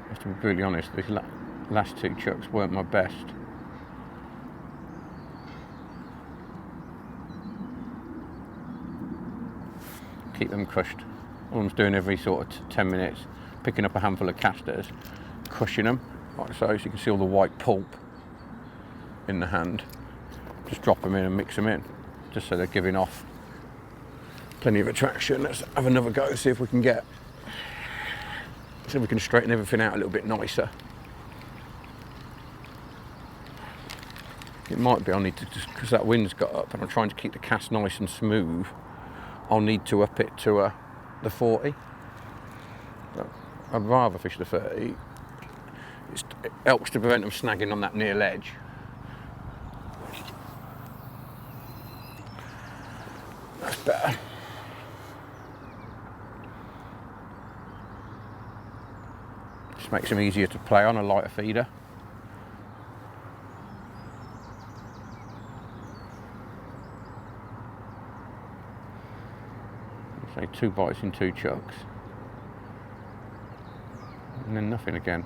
Just to be brutally honest, these last 2 chucks weren't my best. Keep them crushed. All I'm doing every sort of 10 minutes, picking up a handful of casters, crushing them like so you can see all the white pulp in the hand. Just drop them in and mix them in, just so they're giving off plenty of attraction. Let's have another go, see if we can straighten everything out a little bit nicer. It might be I'll need to, just because that wind's got up and I'm trying to keep the cast nice and smooth, I'll need to up it to the 40. But I'd rather fish the 30. It helps to prevent them snagging on that near ledge. That's better. Just makes them easier to play on a lighter feeder. Say 2 bites in 2 chucks. And then nothing again.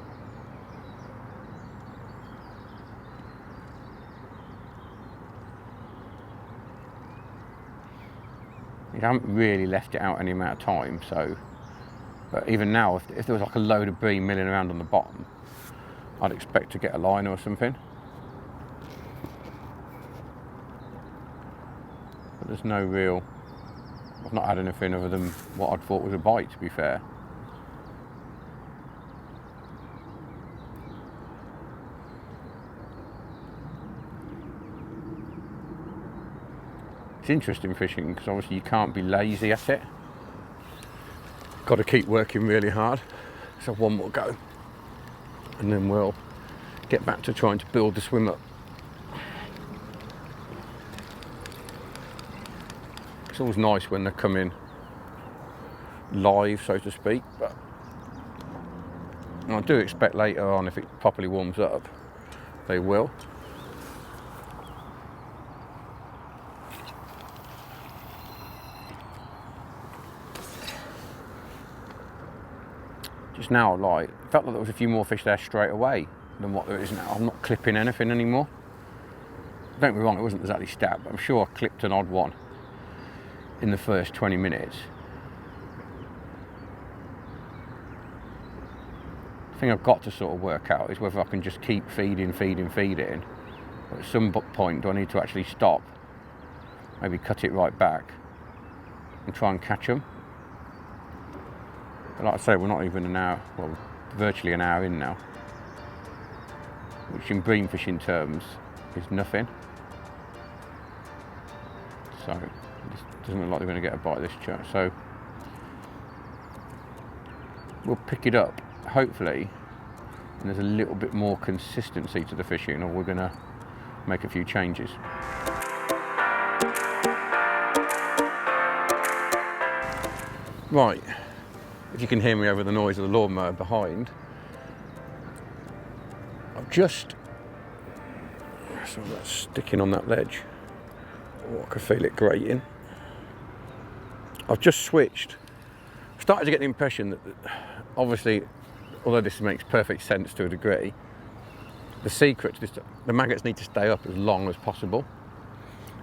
You haven't really left it out any amount of time, so, but even now, if there was like a load of bream milling around on the bottom, I'd expect to get a line or something. But there's no real, I've not had anything other than what I'd thought was a bite, to be fair. It's interesting fishing because obviously you can't be lazy at it. Got to keep working really hard. So one more go and then we'll get back to trying to build the swim up. It's always nice when they come in live, so to speak, but I do expect later on, if it properly warms up, they will. Just now, like, it felt like there was a few more fish there straight away than what there is now. I'm not clipping anything anymore. Don't get me wrong, it wasn't exactly stabbed, but I'm sure I clipped an odd one in the first 20 minutes. The thing I've got to sort of work out is whether I can just keep feeding. But at some point, do I need to actually stop, maybe cut it right back and try and catch them? But like I say, we're not even an hour, well, virtually an hour in now, which in bream fishing terms is nothing. So it doesn't look like they're going to get a bite this chuck. So we'll pick it up, hopefully, and there's a little bit more consistency to the fishing, or we're going to make a few changes. Right. If you can hear me over the noise of the lawnmower behind, I've just, so that's sticking on that ledge. Oh, I can feel it grating. I've just switched. I've started to get the impression that, obviously, although this makes perfect sense to a degree, the secret to this, the maggots need to stay up as long as possible.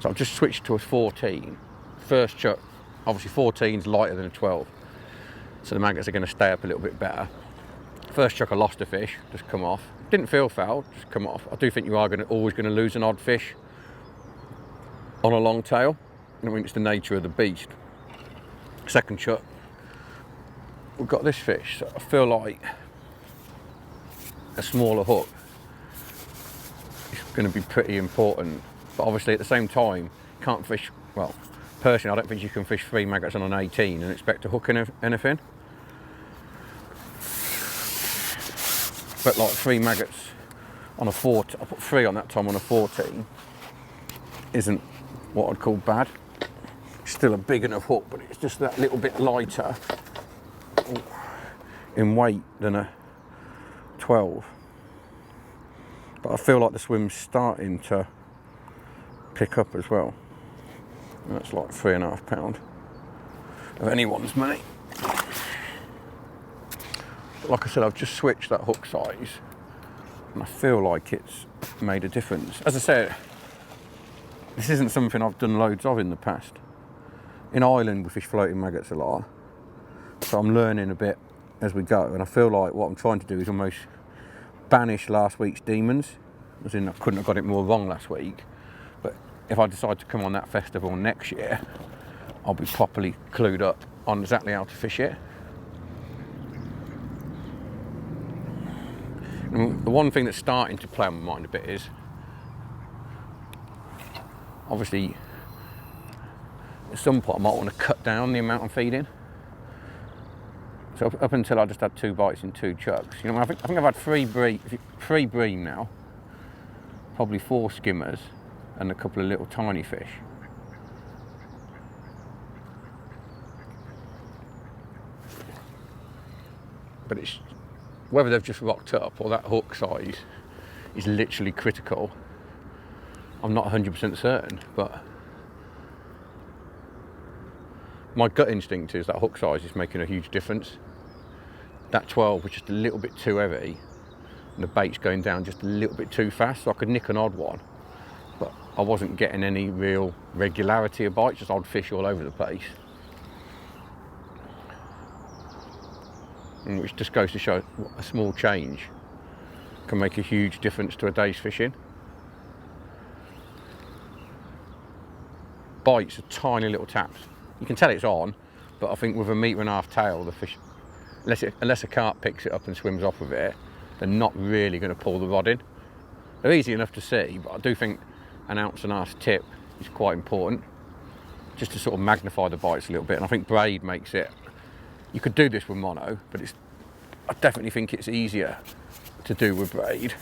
So I've just switched to a 14. First chuck, obviously 14's lighter than a 12. So the maggots are going to stay up a little bit better. First chuck I lost a fish, just come off. Didn't feel foul, just come off. I do think you are always going to lose an odd fish on a long tail. I mean, it's the nature of the beast. Second chuck, we've got this fish. So I feel like a smaller hook is going to be pretty important. But obviously at the same time, you can't fish, well, personally, I don't think you can fish 3 maggots on an 18 and expect to hook anything. But like 3 maggots on a 14, I put 3 on that time on a 14, isn't what I'd call bad. It's still a big enough hook, but it's just that little bit lighter in weight than a 12. But I feel like the swim's starting to pick up as well. That's like £3.5 of anyone's money. But like I said, I've just switched that hook size and I feel like it's made a difference. As I said, this isn't something I've done loads of in the past. In Ireland we fish floating maggots a lot, so I'm learning a bit as we go, and I feel like what I'm trying to do is almost banish last week's demons, as in I couldn't have got it more wrong last week, but if I decide to come on that festival next year, I'll be properly clued up on exactly how to fish it. And the one thing that's starting to play on my mind a bit is, obviously, at some point I might want to cut down the amount I'm feeding. So up until I just had 2 bites in 2 chucks. You know, I think I've had 3 bream now, probably 4 skimmers, and a couple of little tiny fish. But it's whether they've just rocked up or that hook size is literally critical. I'm not 100% certain, but my gut instinct is that hook size is making a huge difference. That 12 was just a little bit too heavy, and the bait's going down just a little bit too fast, so I could nick an odd one, but I wasn't getting any real regularity of bites, just odd fish all over the place. Which just goes to show a small change can make a huge difference to a day's fishing. Bites are tiny little taps. You can tell it's on, but I think with a 1.5 metre tail, the fish, unless a carp picks it up and swims off with it, they're not really going to pull the rod in. They're easy enough to see, but I do think an 1.5 ounce tip is quite important, just to sort of magnify the bites a little bit. And I think braid makes it. You could do this with mono, but I definitely think it's easier to do with braid.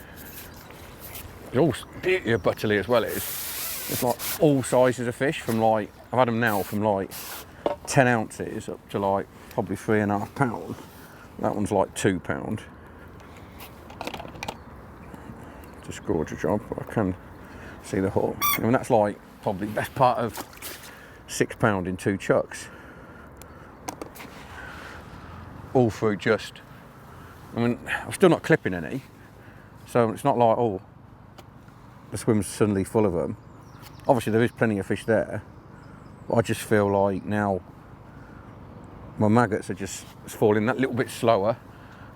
The whole beauty of Butterley as well is it's like all sizes of fish, from like, I've had them now from like 10 ounces up to like probably 3.5 pounds. That one's like 2 pound. Just gorgeous job, but I can see the hook. I mean, that's like probably the best part of 6 pound in 2 chucks. All through just, I mean, I'm still not clipping any, so it's not like, oh, the swim's suddenly full of them. Obviously there is plenty of fish there, but I just feel like now my maggots are just falling that little bit slower,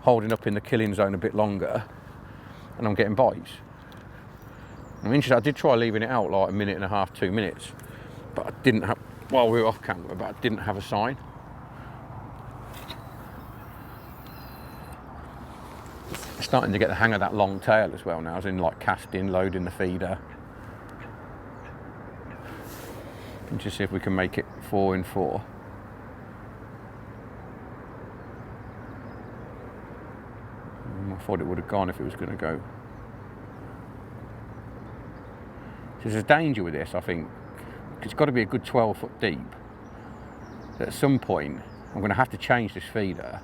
holding up in the killing zone a bit longer, and I'm getting bites. I'm interested, I did try leaving it out like 1.5 minutes, 2 minutes, but I didn't have, while we were off camera, but I didn't have a sign. Starting to get the hang of that long tail as well now, as in like casting, loading the feeder. And just see if we can make it 4 in 4. I thought it would have gone if it was going to go. So there's a danger with this, I think. It's got to be a good 12 foot deep. At some point, I'm going to have to change this feeder,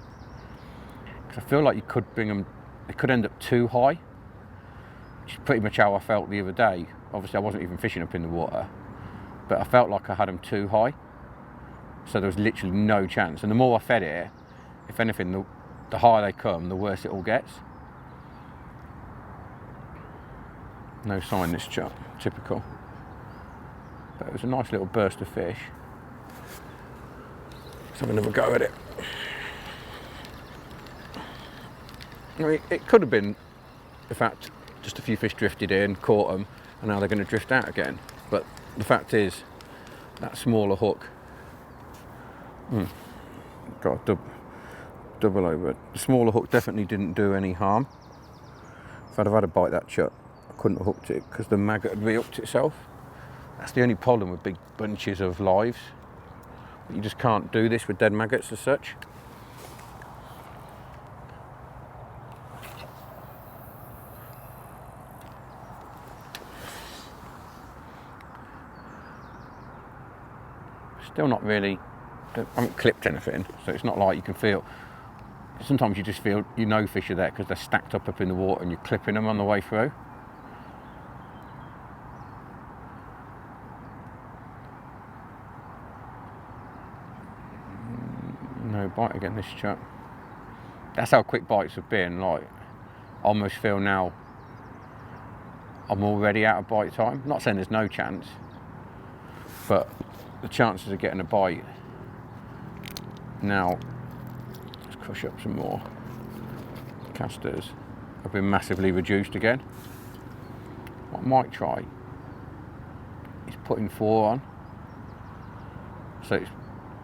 because I feel like you could bring them. It could end up too high, which is pretty much how I felt the other day. Obviously I wasn't even fishing up in the water, but I felt like I had them too high, so there was literally no chance. And the more I fed it, if anything, the higher they come, the worse it all gets. No sign this chap, typical. But it was a nice little burst of fish. Let's have another go at it. I mean, it could have been the fact just a few fish drifted in, caught them, and now they're going to drift out again. But the fact is, that smaller hook, got a double over it. The smaller hook definitely didn't do any harm. If I'd have had a bite that chuck, I couldn't have hooked it because the maggot had re-hooked itself. That's the only problem with big bunches of lives. You just can't do this with dead maggots as such. Still not really, I haven't clipped anything, so it's not like you can feel, sometimes you just feel, you know fish are there because they're stacked up in the water and you're clipping them on the way through. No bite again this chap. That's how quick bites have been, like, I almost feel now I'm already out of bite time. I'm not saying there's no chance, but the chances of getting a bite now, let's crush up some more casters, have been massively reduced again. What I might try is putting 4 on, so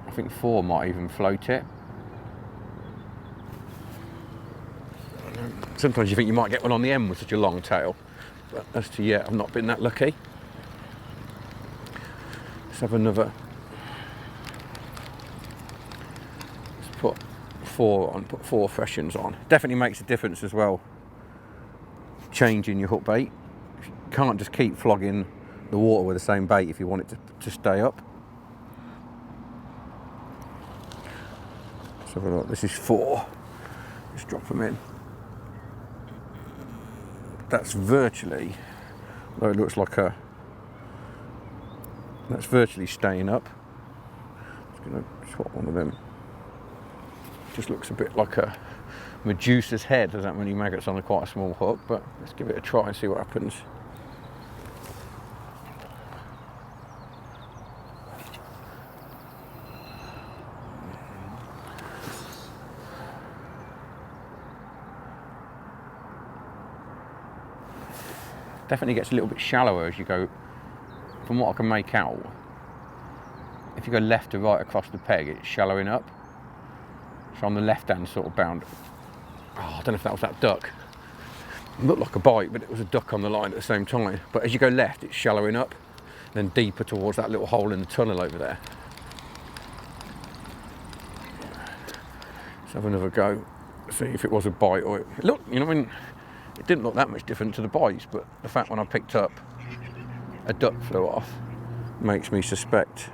I think 4 might even float it. Sometimes you think you might get one on the end with such a long tail, but as to yet, I've not been that lucky. Let's have another. Let's put 4 on, put 4 freshens on. Definitely makes a difference as well, changing your hook bait. You can't just keep flogging the water with the same bait if you want it to stay up. Let's have a look. This is 4. Just drop them in. That's virtually, though it looks like a, that's virtually staying up. Just going to swap one of them. Just looks a bit like a Medusa's head. There's that many maggots on quite a small hook, but let's give it a try and see what happens. Definitely gets a little bit shallower as you go, from what I can make out. If you go left to right across the peg, it's shallowing up. So on the left hand sort of bound. Oh, I don't know if that was that duck. It looked like a bite, but it was a duck on the line at the same time. But as you go left, it's shallowing up, then deeper towards that little hole in the tunnel over there. Let's have another go, see if it was a bite or it looked, you know, I mean, it didn't look that much different to the bites, but the fact when I picked up a duck flew off makes me suspect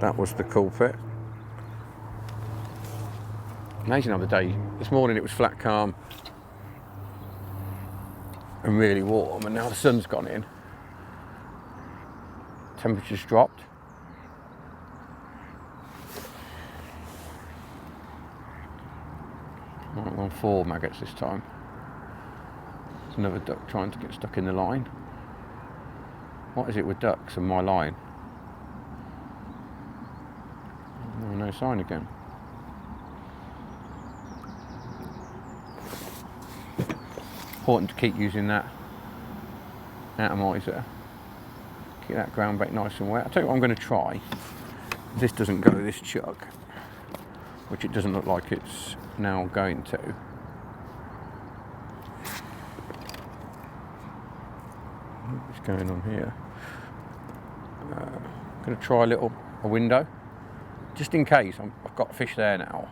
that was the culprit. Amazing how the day, this morning it was flat calm and really warm, and now the sun's gone in. Temperature's dropped. Right, we're on 4 maggots this time. There's another duck trying to get stuck in the line. What is it with ducks and my line? No sign again. Important to keep using that atomizer. Keep that ground bait nice and wet. I'll tell you what I'm going to try. If this doesn't go this chuck, which it doesn't look like it's now going to. What's going on here? I'm going to try a window, just in case. I've got fish there now,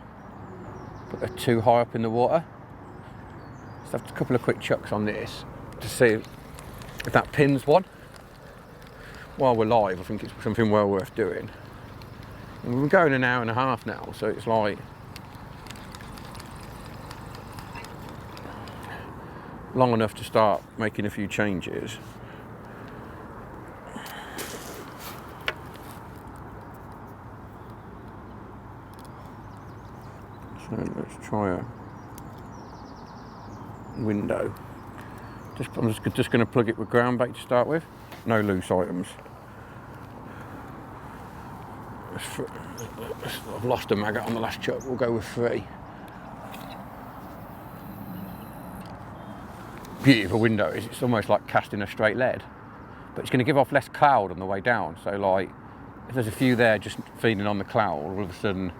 but they're too high up in the water. So I've a couple of quick chucks on this to see if that pins one. While we're live, I think it's something well worth doing. And we've been going an hour and a half now, so it's like long enough to start making a few changes. So let's try a window. I'm just going to plug it with ground bait to start with. No loose items. I've lost a maggot on the last chuck. We'll go with 3. Beauty of a window is it's almost like casting a straight lead, but it's going to give off less cloud on the way down. So like, if there's a few there just feeding on the cloud, all of a sudden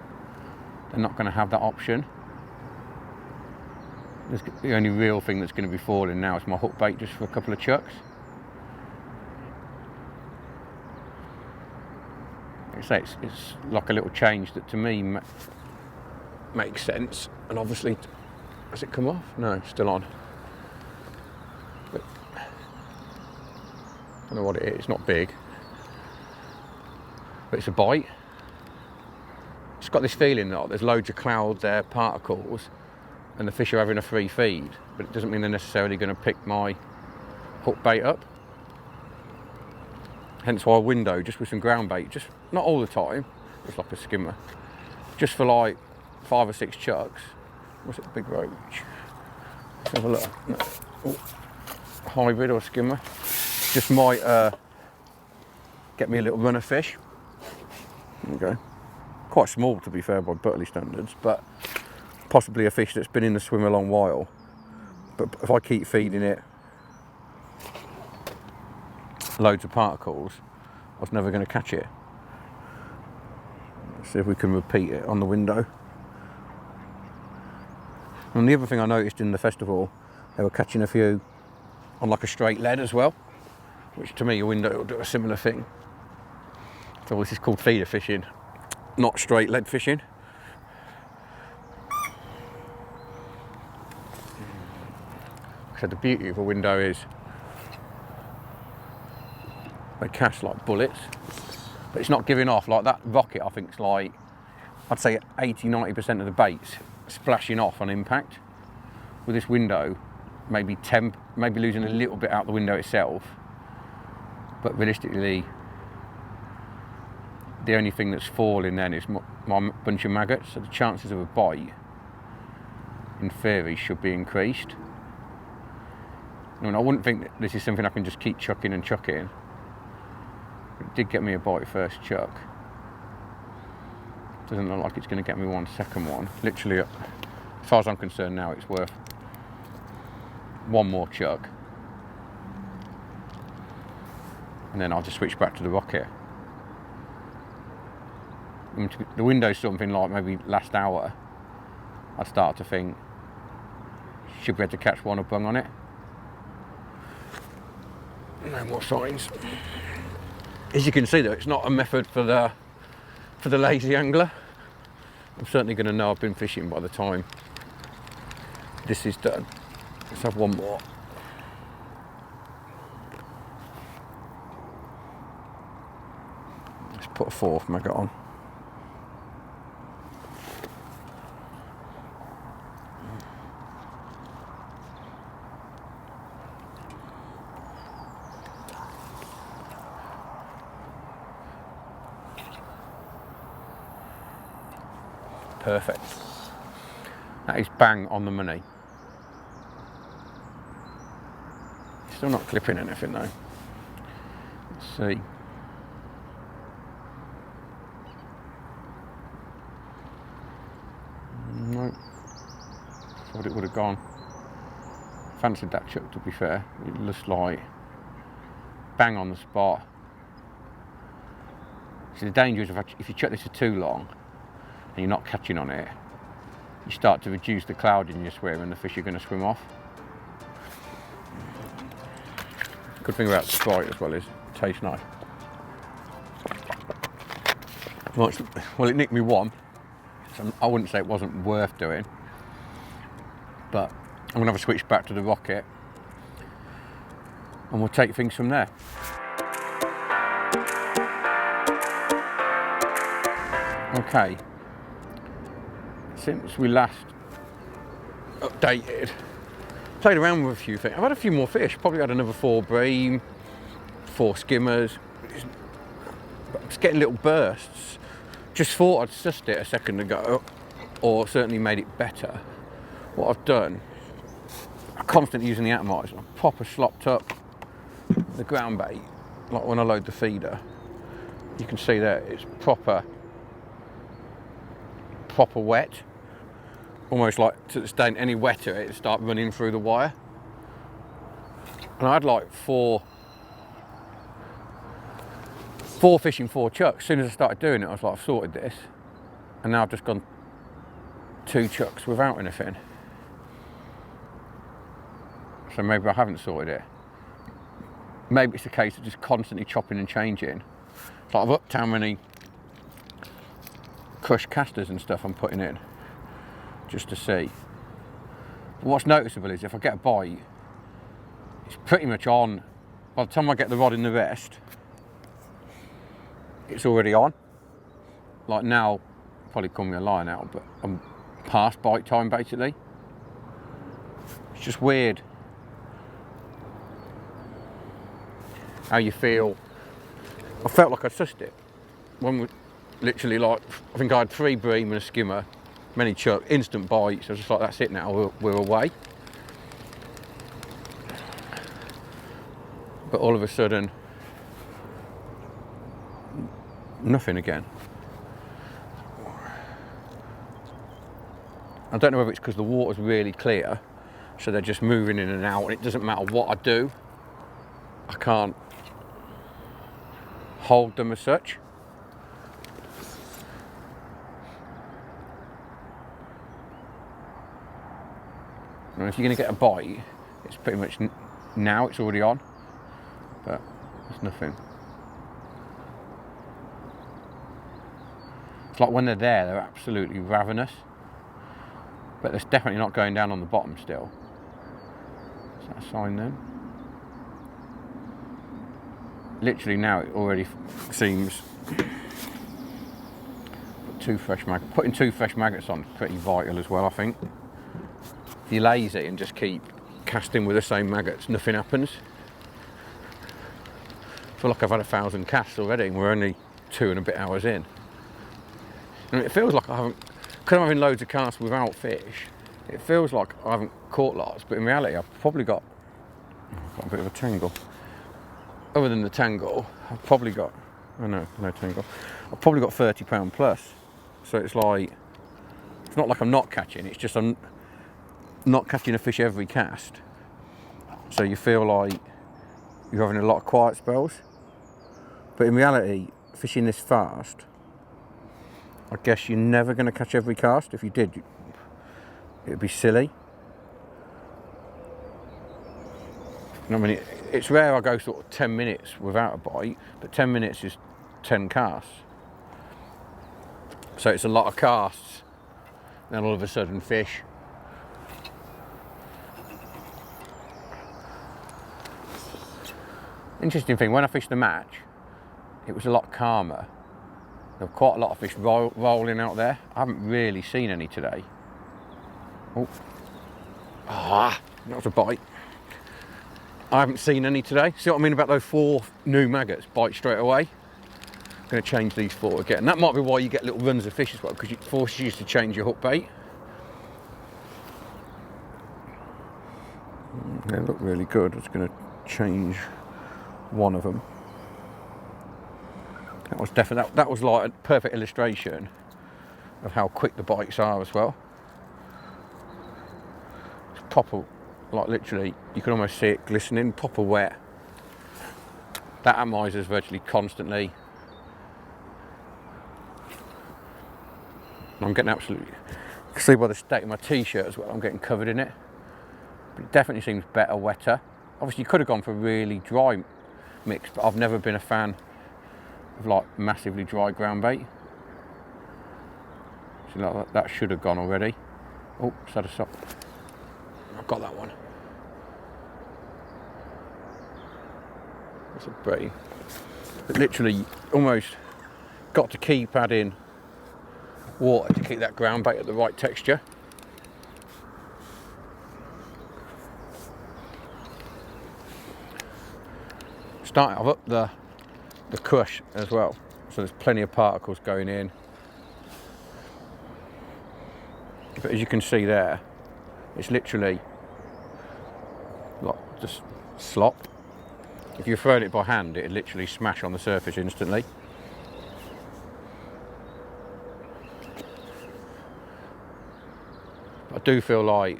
they're not going to have that option. The only real thing that's going to be falling now is my hook bait, just for a couple of chucks. Like I say, it's like a little change that to me makes sense. And obviously, has it come off? No, it's still on. But I don't know what it is. It's not big, but it's a bite. It's got this feeling that there's loads of cloud there, particles, and the fish are having a free feed, but it doesn't mean they're necessarily going to pick my hook bait up. Hence why a window, just with some ground bait, just not all the time, just like a skimmer, just for like 5 or 6 chucks. What's it, big roach? Let's have a look. No. Oh, hybrid or skimmer. Just might get me a little run of fish. There we go. Quite small, to be fair, by Butterley standards, but possibly a fish that's been in the swim a long while. But if I keep feeding it loads of particles, I was never going to catch it. Let's see if we can repeat it on the window. And the other thing I noticed in the festival, they were catching a few on like a straight lead as well, which to me a window will do a similar thing. So this is called feeder fishing, not straight lead fishing. like I said, the beauty of a window is they cast like bullets, but it's not giving off like that rocket. I think it's like, I'd say 80–90% of the bait's splashing off on impact. With this window, maybe losing a little bit out the window itself, but realistically, the only thing that's falling then is my bunch of maggots, so the chances of a bite, in theory, should be increased. I mean, I wouldn't think that this is something I can just keep chucking and chucking. It did get me a bite first chuck. Doesn't look like it's going to get me one second one. Literally, as far as I'm concerned now, it's worth one more chuck. And then I'll just switch back to the rocket. And the window's something like maybe last hour, I'd start to think, should be able to catch one or bung on it. No more signs. As you can see though, it's not a method for the lazy angler. I'm certainly going to know I've been fishing by the time this is done. Let's have one more. Let's put a fourth maggot on. Perfect. That is bang on the money. Still not clipping anything though. Let's see. No. Thought it would have gone. Fancied that chuck, to be fair. It looks like bang on the spot. So the danger is if you chuck this for too long and you're not catching on it, you start to reduce the cloud in your swim and the fish are going to swim off. Good thing about Sprite as well is it tastes nice. Well, it nicked me one, so I wouldn't say it wasn't worth doing, but I'm going to have a switch back to the rocket and we'll take things from there. Okay, since we last updated, played around with a few things. I've had a few more fish, probably had another 4 bream, 4 skimmers. It's getting little bursts. Just thought I'd sussed it a second ago, or certainly made it better. What I've done, I'm constantly using the atomizer. I've proper slopped up the ground bait, like when I load the feeder. You can see there, it's proper wet. Almost like to the extent any wetter it'd start running through the wire. And I had like four fish in 4 chucks. As soon as I started doing it, I was like, I've sorted this. And now I've just gone 2 chucks without anything. So maybe I haven't sorted it. Maybe it's a case of just constantly chopping and changing. So I've upped how many crushed casters and stuff I'm putting in, just to see. But what's noticeable is if I get a bite, it's pretty much on. By the time I get the rod in the rest, it's already on. Like now, probably call me a liar now, but I'm past bite time basically. It's just weird how you feel. I felt like I sussed it. When we literally, like, I think I had 3 bream and a skimmer, many chuck, instant bites. I was just like, that's it now, we're away. But all of a sudden, nothing again. I don't know whether it's because the water's really clear, so they're just moving in and out, and it doesn't matter what I do, I can't hold them as such. And if you're going to get a bite, it's pretty much now, it's already on, but there's nothing. It's like when they're there, they're absolutely ravenous, but it's definitely not going down on the bottom still. Is that a sign then? Literally now it already seems putting two fresh maggots on is pretty vital as well, I think. If you're lazy and just keep casting with the same maggots, nothing happens. I feel like I've had 1,000 casts already and we're only 2 and a bit hours in. And it feels like I haven't, because I'm having loads of casts without fish, it feels like I haven't caught lots, but in reality I've probably got a bit of a tangle. Other than the tangle, I've probably got, oh no tangle, I've probably got 30 pound plus. So it's like, it's not like I'm not catching, it's just I'm not catching a fish every cast. So you feel like you're having a lot of quiet spells. But in reality, fishing this fast, I guess you're never going to catch every cast. If you did, it'd be silly. I mean, it's rare I go sort of 10 minutes without a bite, but 10 minutes is 10 casts. So it's a lot of casts, then all of a sudden fish. Interesting thing, when I fished the match, it was a lot calmer. There were quite a lot of fish rolling out there. I haven't really seen any today. Oh, that was a bite. I haven't seen any today. See what I mean about those 4 new maggots? Bite straight away. I'm going to change these 4 again. That might be why you get little runs of fish as well, because it forces you to change your hook bait. They look really good. I'm just going to change one of them. That was definitely, that was like a perfect illustration of how quick the bites are as well. It's proper, like literally, you can almost see it glistening, proper wet. That atomiser's virtually constantly. I'm getting absolutely, you can see by the state of my t-shirt as well, I'm getting covered in it. But it definitely seems better, wetter. Obviously you could have gone for a really dry mix, but I've never been a fan of like massively dry ground bait. So like that should have gone already. Oh, it's had a stop. I've got that one. That's a Bream. But literally almost got to keep adding water to keep that ground bait at the right texture. I've upped the crush as well, so there's plenty of particles going in. But as you can see there, it's literally like just slop. If you're throwing it by hand, it'd literally smash on the surface instantly. I do feel like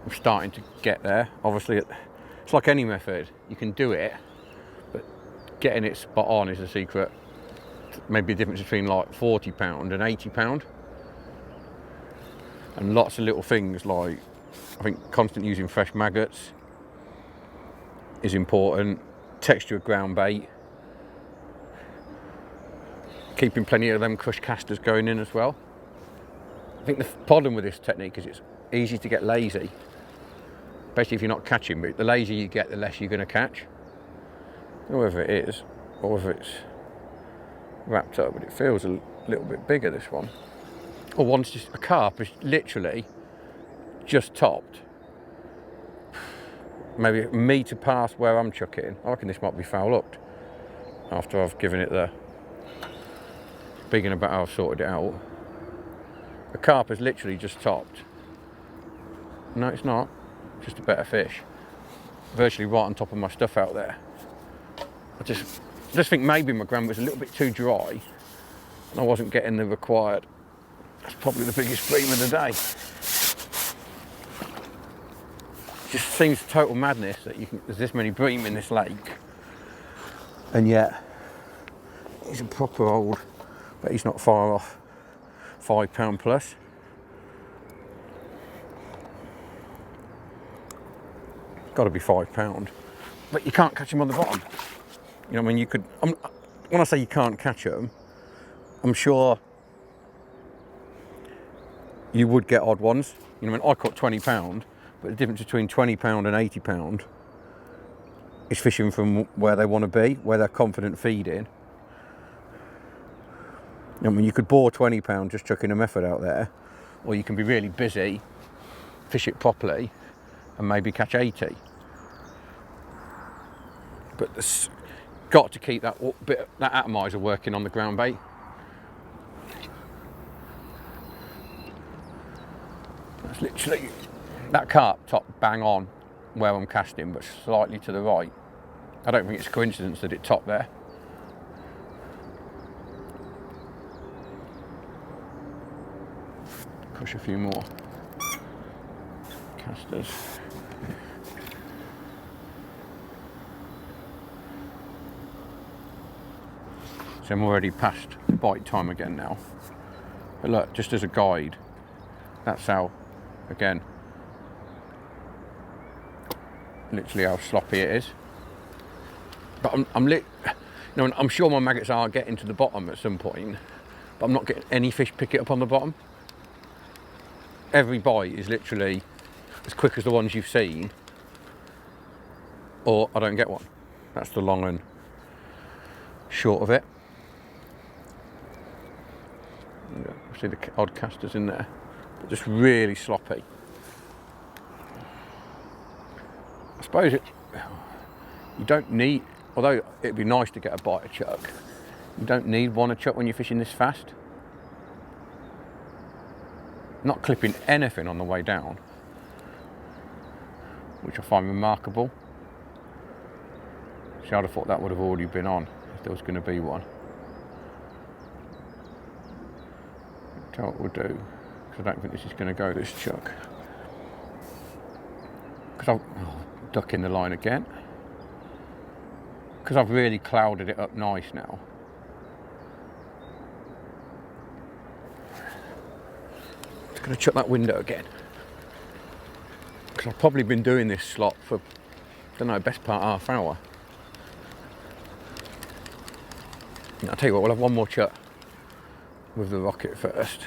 I'm starting to get there. Obviously, it's like any method, you can do it, but getting it spot on is the secret. Maybe the difference between like 40 pound and 80 pound. And lots of little things like, I think constant using fresh maggots is important. Texture of ground bait. Keeping plenty of them crush casters going in as well. I think the problem with this technique is it's easy to get lazy, especially if you're not catching, but the lazier you get, the less you're going to catch. I don't know whether it is, or whether it's wrapped up, but it feels a little bit bigger, this one. Or one's just, a carp is literally just topped. Maybe a metre past where I'm chucking. I reckon this might be foul hooked after I've given it the, speaking about how I've sorted it out. The carp is literally just topped. No, it's not. Just a better fish. Virtually right on top of my stuff out there. I just think maybe my ground was a little bit too dry and I wasn't getting the required. That's probably the biggest bream of the day. It just seems total madness that there's this many bream in this lake, and yet he's a proper old, but he's not far off. £5 plus. Got to be £5, but you can't catch them on the bottom. You know what I mean? You could. When I say you can't catch them, I'm sure you would get odd ones. You know, I mean, I caught £20, but the difference between £20 and £80 is fishing from where they want to be, where they're confident feeding. I mean, you could bore £20 just chucking a method out there, or you can be really busy, fish it properly, and maybe catch 80. But there's got to keep that atomizer working on the ground bait. That's literally that carp top bang on where I'm casting, but slightly to the right. I don't think it's a coincidence that it topped there. Push a few more casters. So I'm already past bite time again now. But look, just as a guide, that's how, again, literally how sloppy it is. But I'm sure my maggots are getting to the bottom at some point, but I'm not getting any fish pick it up on the bottom. Every bite is literally as quick as the ones you've seen, or I don't get one. That's the long and short of it. See the odd casters in there, but just really sloppy. I suppose you don't need, although it'd be nice to get a bite of chuck, you don't need one a chuck when you're fishing this fast. Not clipping anything on the way down, which I find remarkable. See, I'd have thought that would have already been on if there was going to be one. Tell what we'll do, because I don't think this is going to go, this chuck. Because I'm ducking the line again. Because I've really clouded it up nice now. Just going to chuck that window again. Because I've probably been doing this slot for, I don't know, best part half hour. And I'll tell you what, we'll have one more chuck with the rocket first.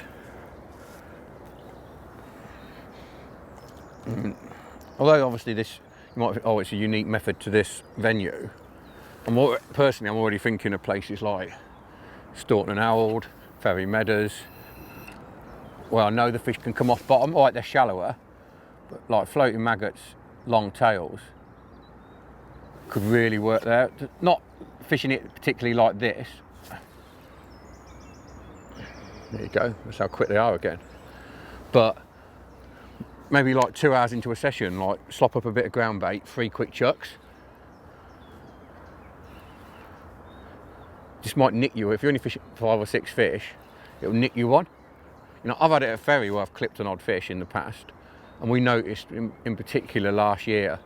Although obviously this, you might think, oh, it's a unique method to this venue. Personally, I'm already thinking of places like Staunton and Howald, Ferry Meadows, where I know the fish can come off bottom. All right, they're shallower, but like floating maggots, long tails, could really work there. Not fishing it particularly like this. There you go, that's how quick they are again. But maybe like 2 hours into a session, like slop up a bit of ground bait, 3 quick chucks. Just might nick you. If you're only fishing 5 or 6 fish, it'll nick you one. You know, I've had it at a ferry where I've clipped an odd fish in the past, and we noticed in particular last year,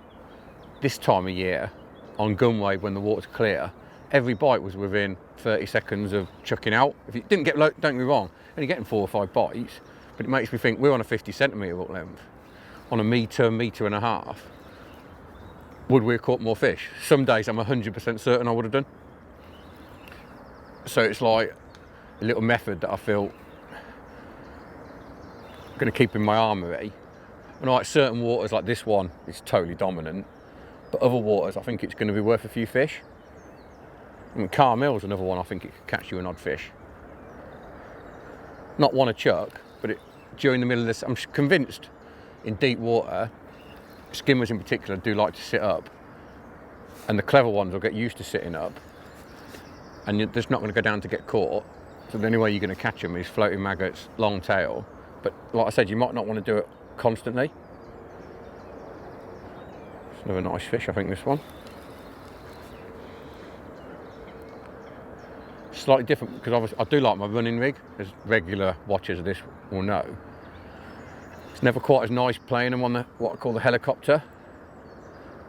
this time of year, on gunwave when the water's clear, every bite was within 30 seconds of chucking out. If you didn't get, don't get me wrong, only getting 4 or 5 bites, but it makes me think we're on a 50 centimetre hook length. On a metre and a half, would we have caught more fish? Some days I'm 100% certain I would have done. So it's like a little method that I feel I'm going to keep in my armoury. And like certain waters like this one is totally dominant, but other waters I think it's going to be worth a few fish. I mean, Carmel's another one I think it could catch you an odd fish. Not one a chuck, but during the middle of this, I'm convinced in deep water, skimmers in particular do like to sit up, and the clever ones will get used to sitting up, and you're just not going to go down to get caught. So the only way you're going to catch them is floating maggots, long tail. But like I said, you might not want to do it constantly. It's another nice fish, I think, this one. Slightly different, because obviously I do like my running rig, as regular watchers of this will know. It's never quite as nice playing them on what I call the helicopter,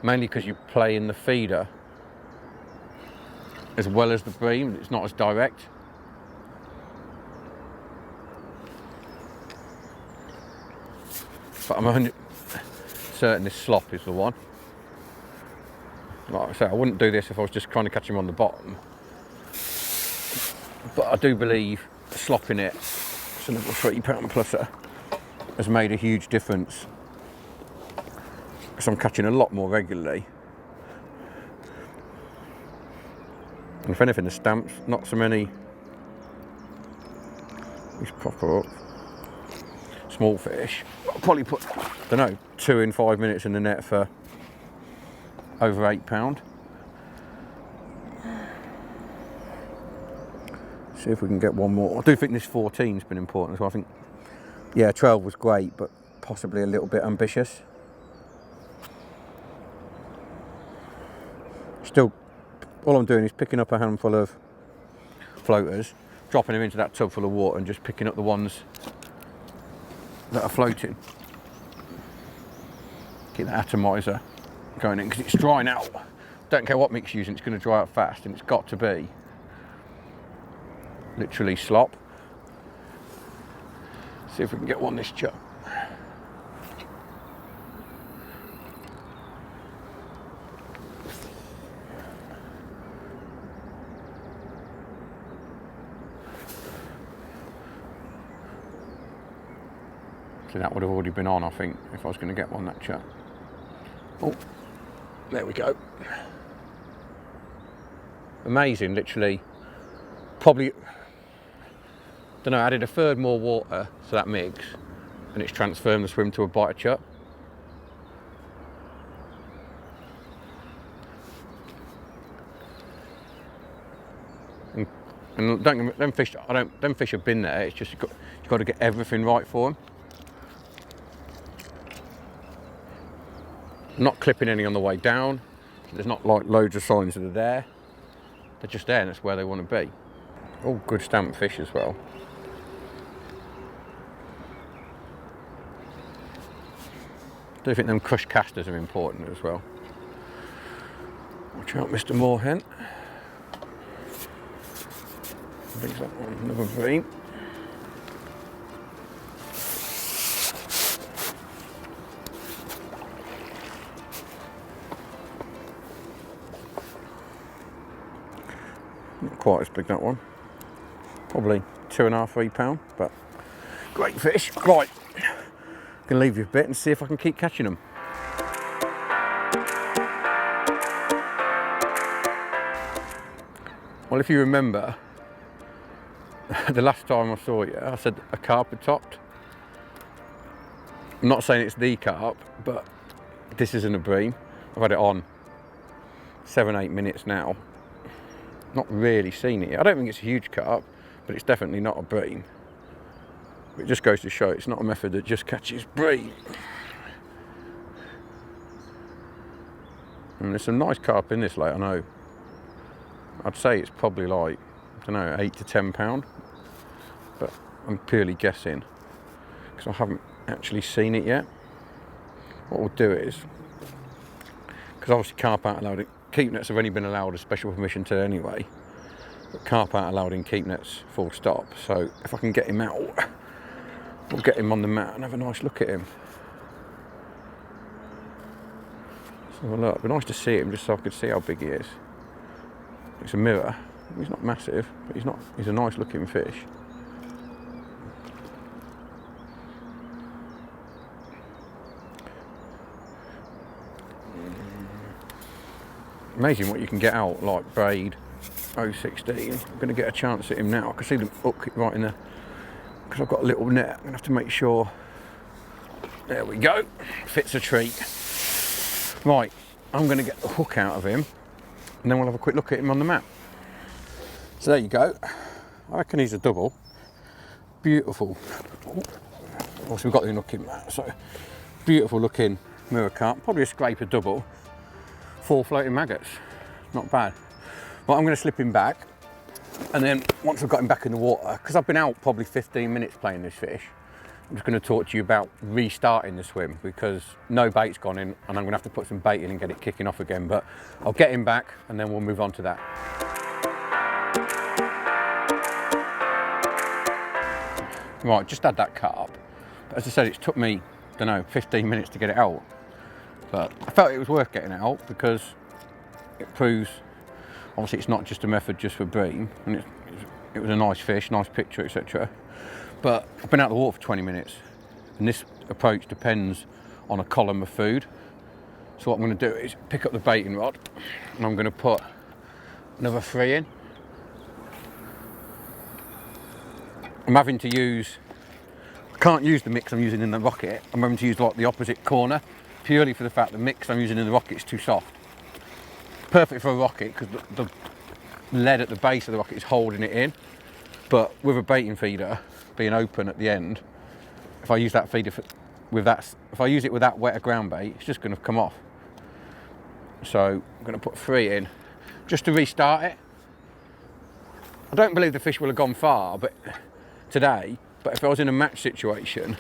mainly because you play in the feeder as well as the bream. It's not as direct. But I'm 100% certain this slop is the one. Like I say, I wouldn't do this if I was just trying to catch him on the bottom. But I do believe slopping it, it's a little £3 pluser, has made a huge difference. because I'm catching a lot more regularly. And if anything, the stamps, not so many. These proper up. Small fish. I'll probably put, I don't know, 2 in 5 minutes in the net for over £8. See if we can get one more. I do think this 14's been important, so I think, yeah, 12 was great, but possibly a little bit ambitious. Still, all I'm doing is picking up a handful of floaters, dropping them into that tub full of water and just picking up the ones that are floating. Get the atomizer going in because it's drying out. Don't care what mix you're using, it's going to dry out fast, and it's got to be literally slop. See if we can get one this chub. So that would have already been on, I think, if I was going to get one that chub. Oh, there we go. Amazing, literally. Probably, don't know, added a third more water to that mix, and it's transformed the swim to a biter chub. And don't, them fish, them fish have been there. It's just you've got to get everything right for them. I'm not clipping any on the way down. There's not like loads of signs that are there. They're just there, and that's where they want to be. All good stamped fish as well. I do think them crushed casters are important as well. Watch out, Mr. Moorhen. I think that one, another Bream. Not quite as big, that one. Probably £2.5–3 £3, but great fish. Right, I'm gonna leave you a bit and see if I can keep catching them. Well, if you remember, the last time I saw you, I said a carp had topped. I'm not saying it's the carp, but this isn't a bream. I've had it on 7–8 minutes now. Not really seen it yet. I don't think it's a huge carp, but it's definitely not a bream. It just goes to show it's not a method that just catches bream. And there's some nice carp in this lake, I know. I'd say it's probably like, I don't know, £8 to £10, but I'm purely guessing because I haven't actually seen it yet. What we'll do is, because obviously carp aren't allowed, keep nets have only been allowed a special permission to anyway, but carp aren't allowed in keep nets full stop. So if I can get him out, we'll get him on the mat and have a nice look at him. So look, it'd be nice to see him just so I could see how big he is. It's a mirror. He's not massive, but he's a nice looking fish. Amazing what you can get out, like braid 016. I'm going to get a chance at him now. I can see them hook right in there because I've got a little net. I'm going to have to make sure. There we go. Fits a treat. Right, I'm going to get the hook out of him and then we'll have a quick look at him on the map. So there you go. I reckon he's a double. Beautiful. Also, we've got the unhooking mat, so beautiful looking mirror carp. Probably a scraper double. 4 floating maggots. Not bad. Well, I'm going to slip him back, and then once I've got him back in the water, because I've been out probably 15 minutes playing this fish, I'm just going to talk to you about restarting the swim because no bait's gone in and I'm going to have to put some bait in and get it kicking off again. But I'll get him back and then we'll move on to that. Right, just had that carp. But as I said, it's took me, I don't know, 15 minutes to get it out. But I felt it was worth getting it out because it proves, obviously it's not just a method just for bream, and it was a nice fish, nice picture, etc. But I've been out of the water for 20 minutes, and this approach depends on a column of food. So what I'm going to do is pick up the baiting rod and I'm going to put another 3 in. I'm having to use, I can't use the mix I'm using in the rocket. I'm having to use like the opposite corner, purely for the fact the mix I'm using in the rocket is too soft. Perfect for a rocket because the lead at the base of the rocket is holding it in. But with a baiting feeder being open at the end, if I use that feeder if I use it with that wetter ground bait, it's just going to come off. So I'm going to put 3 in just to restart it. I don't believe the fish will have gone far today, but if I was in a match situation,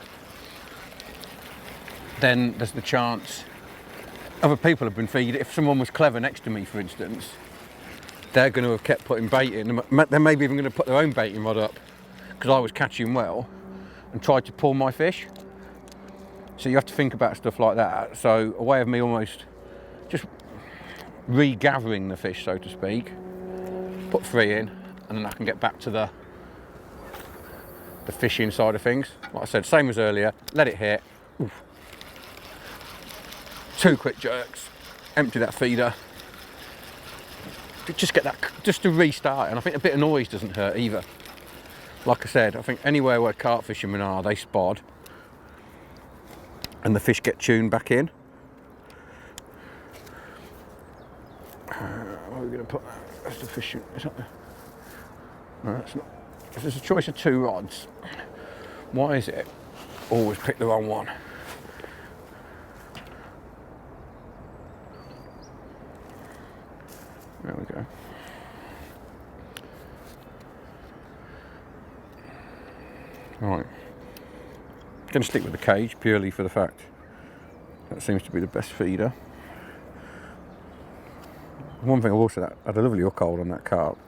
then there's the chance other people have been feeding. If someone was clever next to me, for instance, they're going to have kept putting bait in. They're maybe even going to put their own baiting rod up because I was catching well and tried to pull my fish. So you have to think about stuff like that. So a way of me almost just regathering the fish, so to speak. Put 3 in and then I can get back to the fishing side of things. Like I said, same as earlier, let it hit. Oof. 2 quick jerks, empty that feeder. Just get that, just to restart it. And I think a bit of noise doesn't hurt either. Like I said, I think anywhere where carp fishermen are, they spod and the fish get tuned back in. Where are we going to put that? That's the fishing. Is that the... No, that's not. If there's a choice of 2 rods, why is it always pick the wrong one? There we go. Right. I'm going to stick with the cage purely for the fact that seems to be the best feeder. One thing I will say, that I had a lovely hook hold on that carp.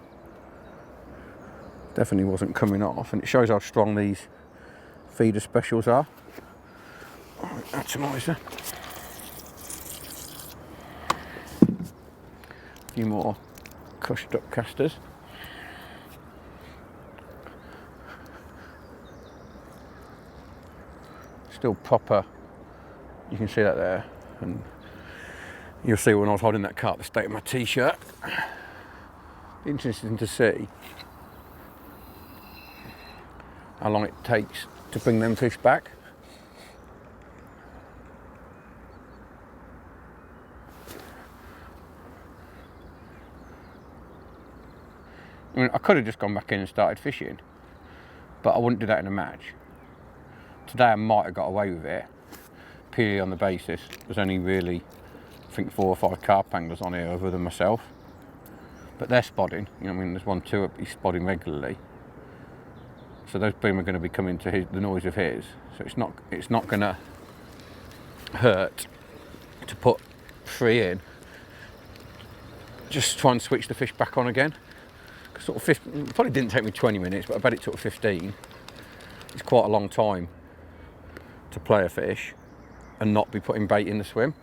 Definitely wasn't coming off, and it shows how strong these feeder specials are. Right, atomizer. A few more crushed up casters. Still proper, you can see that there, and you'll see when I was holding that carp the state of my t-shirt. Interesting to see how long it takes to bring them fish back. I mean, I could have just gone back in and started fishing, but I wouldn't do that in a match. Today I might have got away with it, purely on the basis there's only really, I think, 4 or 5 carp anglers on here other than myself. But they're spodding, you know what I mean, there's 1, 2 up, he's spodding regularly. So those Bream are going to be coming to the noise of his. So it's not going to hurt to put 3 in. Just try and switch the fish back on again. Sort of it probably didn't take me 20 minutes, but I bet it took 15. It's quite a long time to play a fish and not be putting bait in the swim.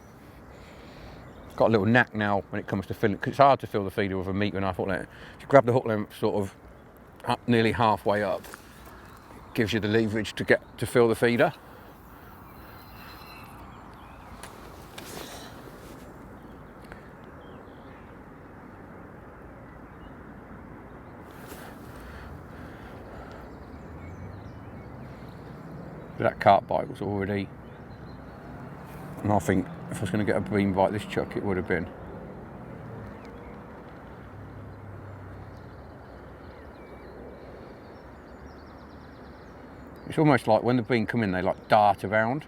I've got a little knack now when it comes to filling, because it's hard to fill the feeder with a metre and a half hook length. If you grab the hook length sort of nearly halfway up, it gives you the leverage to get to fill the feeder. That carp bite was already, and I think if I was going to get a Bream bite this chuck, it would have been. It's almost like when the Bream come in, they like dart around.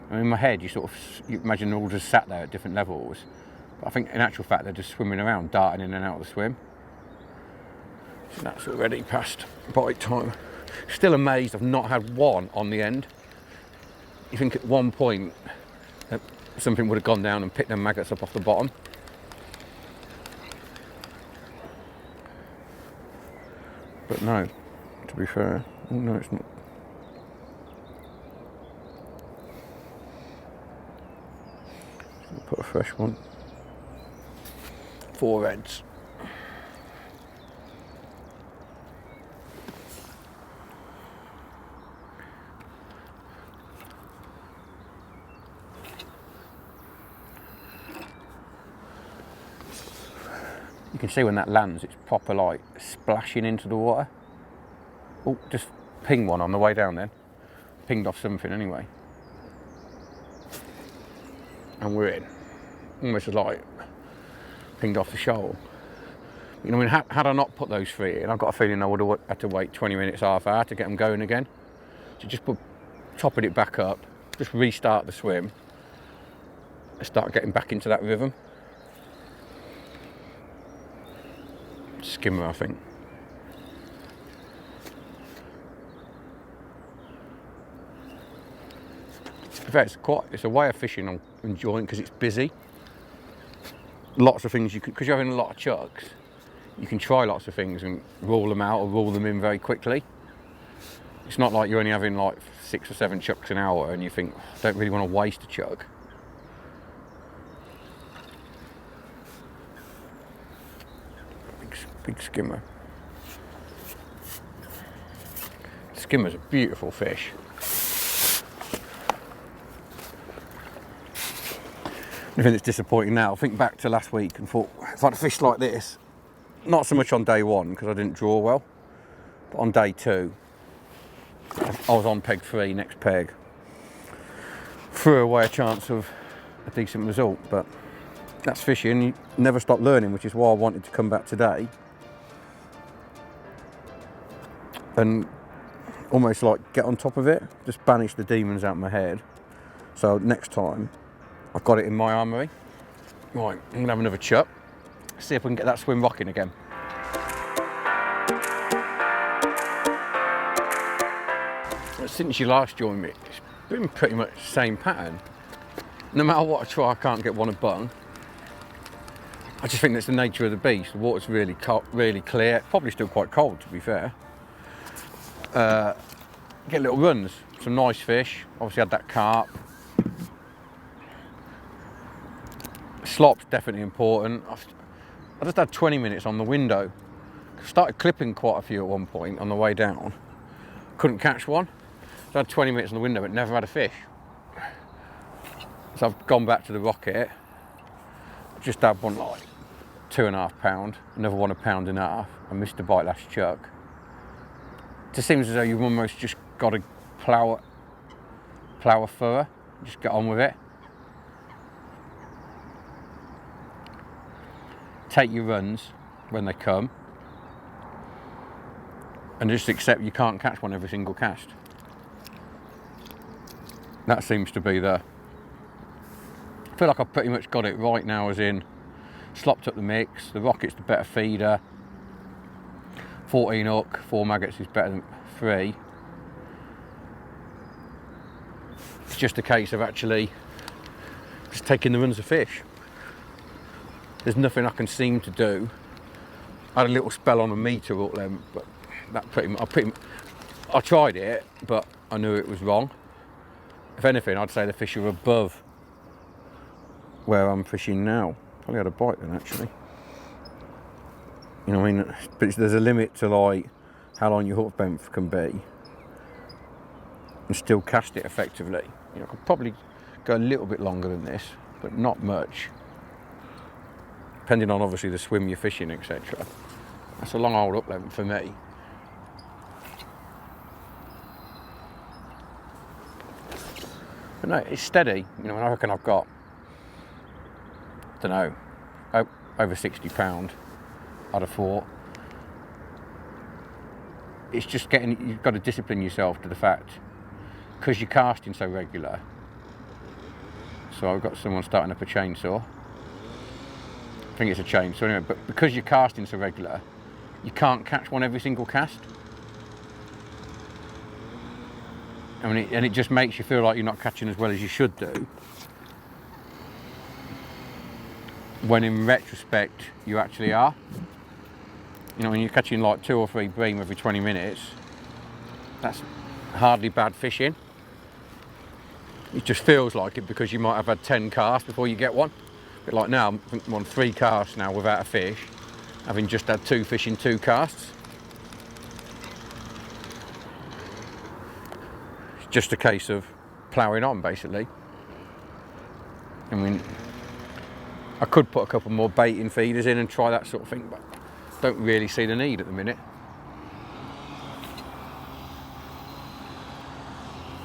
And in my head, you imagine they're all just sat there at different levels. But I think in actual fact, they're just swimming around, darting in and out of the swim. So that's already past bite time. Still amazed I've not had one on the end. You think at one point something would have gone down and picked them maggots up off the bottom. But no, to be fair, oh, no, it's not. Put a fresh one. 4 reds. can see when that lands, it's proper like splashing into the water. Oh, just pinged one on the way down then. Pinged off something anyway. And we're in. Almost like pinged off the shoal. You know, I mean, had I not put those 3 in, I've got a feeling I would have had to wait 20 minutes, half hour to get them going again. So just topping it back up, just restart the swim, and start getting back into that rhythm. Skimmer, I think. To be fair, it's a way of fishing I'm enjoying because it's busy. Lots of things because you're having a lot of chucks, you can try lots of things and rule them out or rule them in very quickly. It's not like you're only having like 6 or 7 chucks an hour and you think, I don't really want to waste a chuck. Big skimmer. Skimmer's a beautiful fish. I think it's disappointing now. I think back to last week and thought, if I'd fished like this, not so much on day 1 because I didn't draw well, but on day 2, I was on peg 3, next peg. Threw away a chance of a decent result, but that's fishing. You never stop learning, which is why I wanted to come back today and almost like get on top of it, just banish the demons out of my head. So next time, I've got it in my armoury. Right, I'm gonna have another chuck, see if we can get that swim rocking again. Since you last joined me, it's been pretty much the same pattern. No matter what I try, I can't get one a bung. I just think that's the nature of the beast. The water's really clear, probably still quite cold to be fair. Get little runs, some nice fish. Obviously had that carp. Slop's definitely important. I just had 20 minutes on the window. Started clipping quite a few at one point on the way down. Couldn't catch one. So I had 20 minutes on the window but never had a fish. So I've gone back to the rocket. Just had one like 2.5 pound, another one 1.5 pounds. I missed a bite last chuck. It just seems as though you've almost just got to plough a furrow, just get on with it. Take your runs when they come and just accept you can't catch one every single cast. That seems to be I feel like I've pretty much got it right now, as in slopped up the mix, the rocket's the better feeder, 14 hook, 4 maggots is better than 3. It's just a case of actually just taking the runs of fish. There's nothing I can seem to do. I had a little spell on a metre hook then, but that I tried it, but I knew it was wrong. If anything, I'd say the fish are above where I'm fishing now. Probably had a bite then actually. You know what I mean? But there's a limit to like how long your hook length can be and still cast it effectively. You know, I could probably go a little bit longer than this, but not much. Depending on obviously the swim you're fishing, etc. That's a long old hook length for me. But no, it's steady. You know, and I reckon I've got, I don't know, over 60 pound, I'd have thought. It's just getting, you've got to discipline yourself to the fact, because you're casting so regular. So I've got someone starting up a chainsaw. I think it's a chainsaw anyway, but because you're casting so regular, you can't catch one every single cast. I mean, and it just makes you feel like you're not catching as well as you should do. When in retrospect, you actually are. You know, when you're catching like 2 or 3 bream every 20 minutes, that's hardly bad fishing. It just feels like it because you might have had 10 casts before you get one. But like now, I'm on 3 casts now without a fish, having just had 2 fish in 2 casts. It's just a case of ploughing on, basically. I mean, I could put a couple more baiting feeders in and try that sort of thing, but don't really see the need at the minute.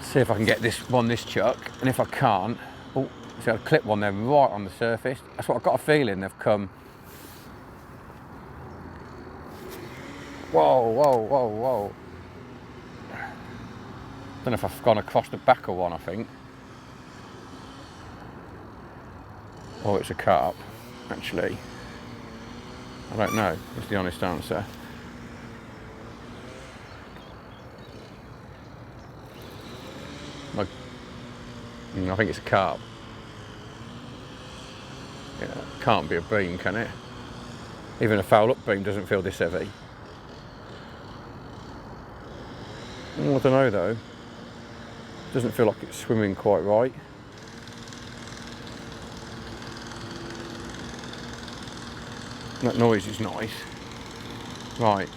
See if I can get this chuck, and if I can't, oh, see, I'll clip one there right on the surface. That's what I've got a feeling they've come. Whoa, whoa, whoa, whoa. Don't know if I've gone across the back of one, I think. Oh, it's a carp, actually. I don't know, is the honest answer. I think it's a carp. Yeah, can't be a bream, can it? Even a foul up bream doesn't feel this heavy. Oh, I don't know though. Doesn't feel like it's swimming quite right. That noise is nice. Right.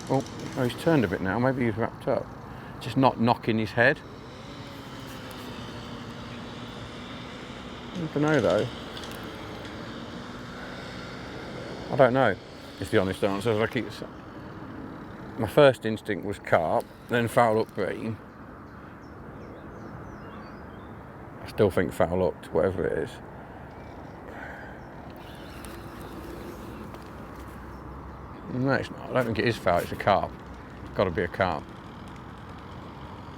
Oh, he's turned a bit now. Maybe he's wrapped up. Just not knocking his head. I don't know though. I don't know. Is the honest answer. As I keep saying. My first instinct was carp, then foul up bream. I still think foul up, whatever it is. No, it's not. I don't think it is foul. It's a carp. It's got to be a carp.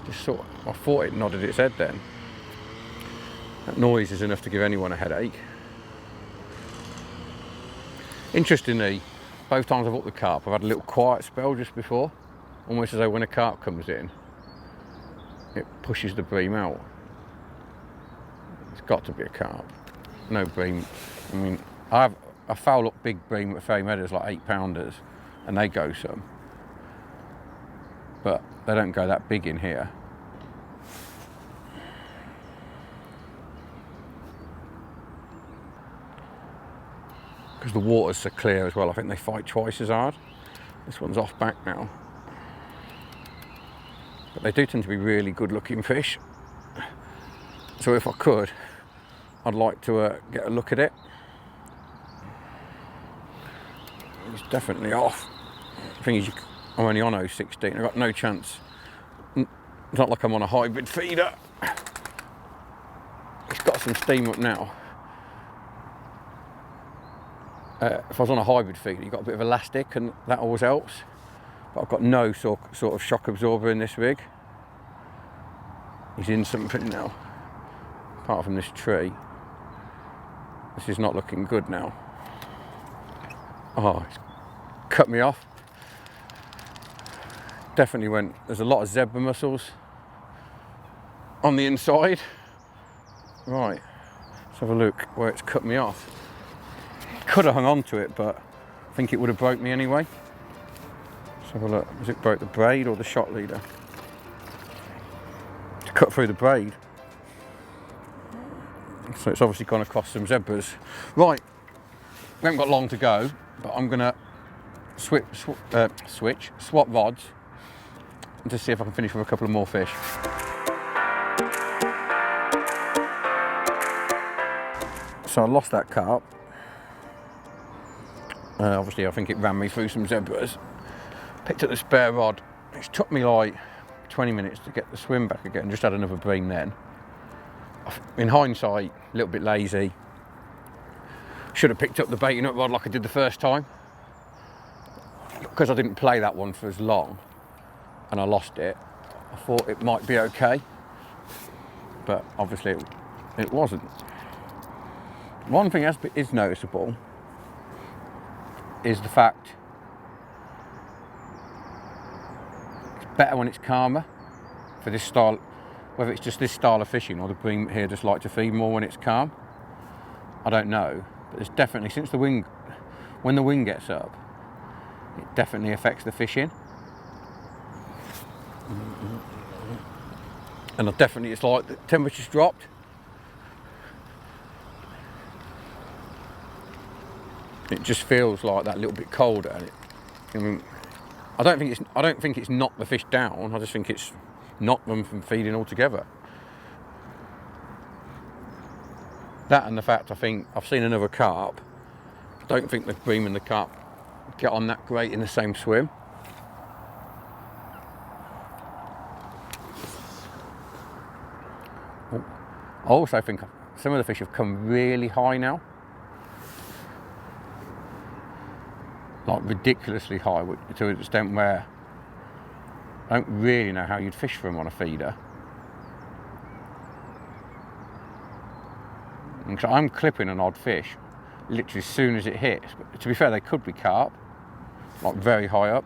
Just sort of, I thought it nodded its head then. That noise is enough to give anyone a headache. Interestingly, both times I've hooked the carp, I've had a little quiet spell just before. Almost as though when a carp comes in, it pushes the bream out. It's got to be a carp. No bream. I mean, I foul up big bream at Ferry Meadows, like 8-pounders, and they go some. But they don't go that big in here. Because the water's so clear as well, I think they fight twice as hard. This one's off back now. But they do tend to be really good looking fish. So if I could, I'd like to get a look at it. It's definitely off. The thing is, I'm only on 0.16, I've got no chance. It's not like I'm on a hybrid feeder. It's got some steam up now. If I was on a hybrid feeder, you've got a bit of elastic and that always helps. But I've got no sort of shock absorber in this rig. He's in something now. Apart from this tree. This is not looking good now. Oh, it's cut me off. Definitely went, there's a lot of zebra mussels on the inside. Right, let's have a look where it's cut me off. Could have hung on to it, but I think it would have broke me anyway. Let's have a look. Has it broke the braid or the shot leader? It's cut through the braid. So it's obviously gone across some zebras. Right, we haven't got long to go, but I'm gonna swap rods and to see if I can finish with a couple of more fish. So I lost that carp. Obviously I think it ran me through some zebras. Picked up the spare rod. It's took me like 20 minutes to get the swim back again. Just had another bream then. In hindsight, a little bit lazy. Should have picked up the baiting up rod like I did the first time. Because I didn't play that one for as long and I lost it, I thought it might be okay. But obviously it wasn't. One thing that is noticeable is the fact it's better when it's calmer for this style, whether it's just this style of fishing or the bream here just like to feed more when it's calm. I don't know, but it's definitely, since the wind, when the wind gets up, it definitely affects the fishing. And definitely it's like the temperature's dropped. It just feels like that little bit colder. I mean, I don't think it's knocked the fish down. I just think it's knocked them from feeding altogether. That and the fact I think I've seen another carp. I don't think the bream and the carp get on that great in the same swim. I also think some of the fish have come really high now. Like ridiculously high, to an extent where I don't really know how you'd fish for them on a feeder. And so I'm clipping an odd fish literally as soon as it hits. But to be fair, they could be carp, like very high up.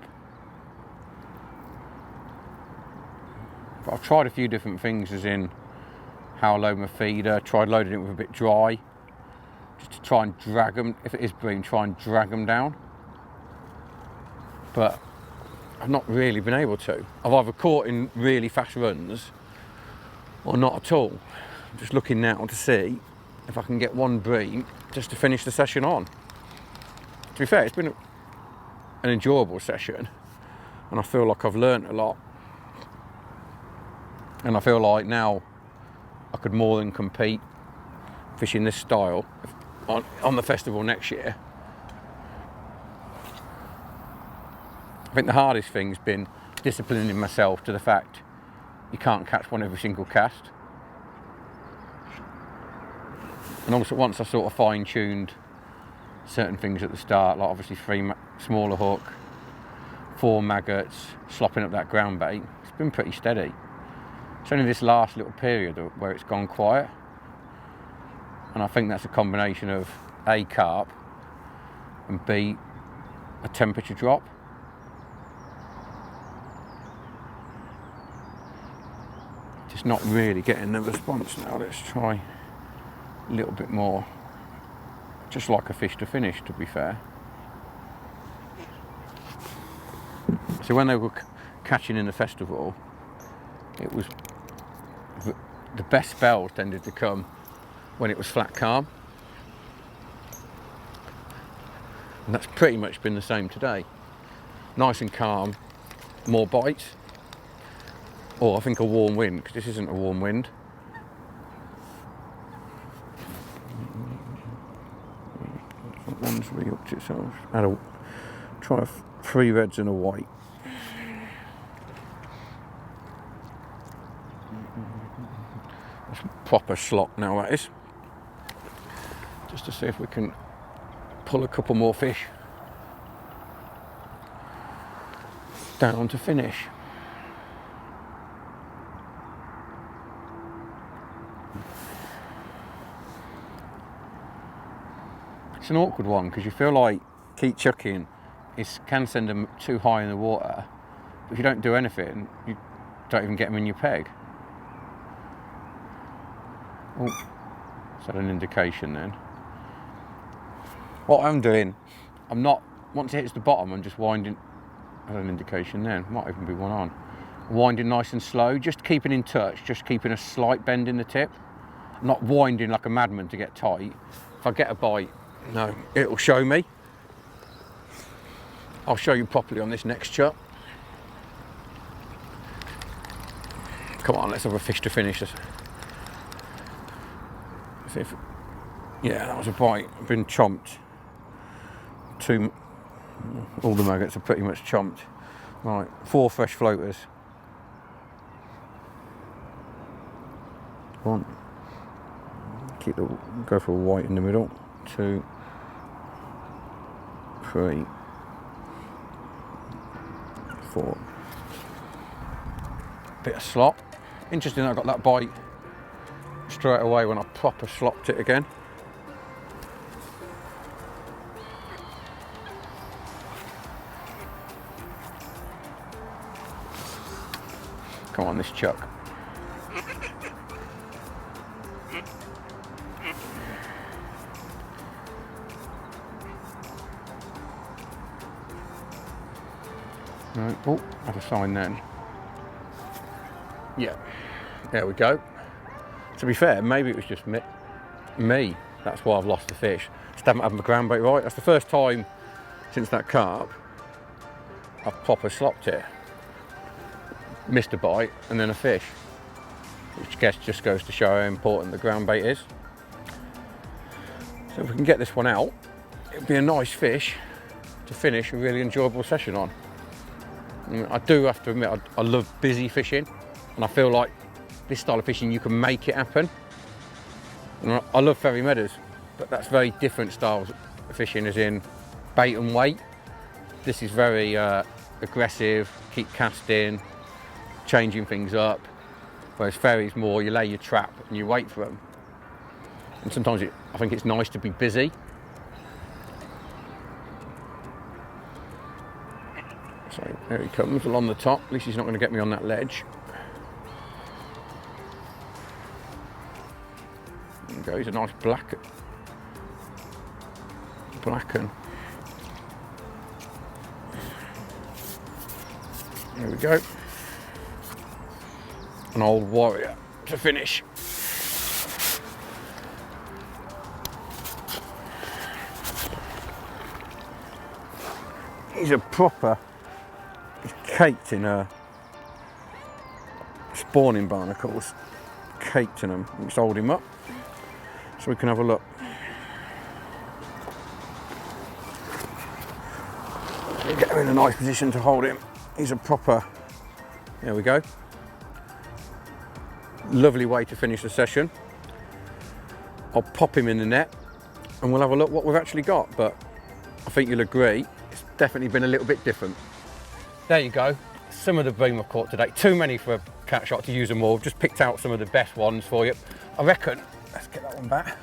But I've tried a few different things, as in how I load my feeder, tried loading it with a bit dry, just to try and drag them, if it is bream, try and drag them down. But I've not really been able to. I've either caught in really fast runs or not at all. I'm just looking now to see if I can get one bream just to finish the session on. To be fair, it's been an enjoyable session, and I feel like I've learnt a lot. And I feel like now I could more than compete fishing this style on the festival next year. I think the hardest thing's been disciplining myself to the fact you can't catch one every single cast. And also once I sort of fine-tuned certain things at the start, like obviously 3 smaller hook, 4 maggots, slopping up that ground bait, it's been pretty steady. It's only this last little period where it's gone quiet. And I think that's a combination of A, carp, and B, a temperature drop. Just not really getting the response now. Let's try a little bit more. Just like a fish to finish, to be fair. So when they were catching in the festival, it was the best spells tended to come when it was flat calm. And that's pretty much been the same today. Nice and calm, more bites. Or I think a warm wind, because this isn't a warm wind. One's re-upped itself. Try 3 reds and a white. That's proper slot now, that is. Just to see if we can pull a couple more fish down to finish. It's an awkward one because you feel like keep chucking can send them too high in the water, but if you don't do anything, you don't even get them in your peg. Oh, is that an indication then? What I'm doing, I'm not, once it hits the bottom, I'm just winding. That's an indication then, might even be one on. Winding nice and slow, just keeping in touch, just keeping a slight bend in the tip. I'm not winding like a madman to get tight. If I get a bite, no, it'll show me. I'll show you properly on this next shot. Come on, let's have a fish to finish this. See if, yeah, that was a bite. I've been chomped. All the maggots are pretty much chomped. Right, 4 fresh floaters. 1. Go for a white in the middle. 2, 3, 4. Bit of slop. Interesting that I got that bite straight away when I proper slopped it again. Come on, this chuck. No. Oh, have a sign then. Yeah, there we go. To be fair, maybe it was just me. That's why I've lost the fish. Just haven't had my ground bait right. That's the first time since that carp I've proper slopped it. Missed a bite and then a fish, which I guess just goes to show how important the ground bait is. So if we can get this one out, it'll be a nice fish to finish a really enjoyable session on. And I do have to admit, I love busy fishing, and I feel like this style of fishing, you can make it happen. And I love ferry meadows, but that's very different styles of fishing, as in bait and weight. This is very aggressive, keep casting, changing things up, whereas ferry's more, you lay your trap and you wait for them. And sometimes I think it's nice to be busy. So there he comes along the top. At least he's not going to get me on that ledge. There we go, he's a nice blacken. There we go. An old warrior to finish. He's a proper, he's caked in spawning barnacles. Caked in them. Let's hold him up so we can have a look. Get him in a nice position to hold him. He's a proper, there we go. Lovely way to finish the session. I'll pop him in the net and we'll have a look what we've actually got, but I think you'll agree, it's definitely been a little bit different. There you go, some of the bream I've caught today. Too many for a cat shot to use them all. Just picked out some of the best ones for you. I reckon, let's get that one back,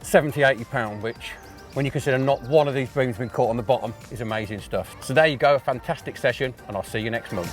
70, 80 pound, which when you consider not one of these breams been caught on the bottom is amazing stuff. So there you go, a fantastic session, and I'll see you next month.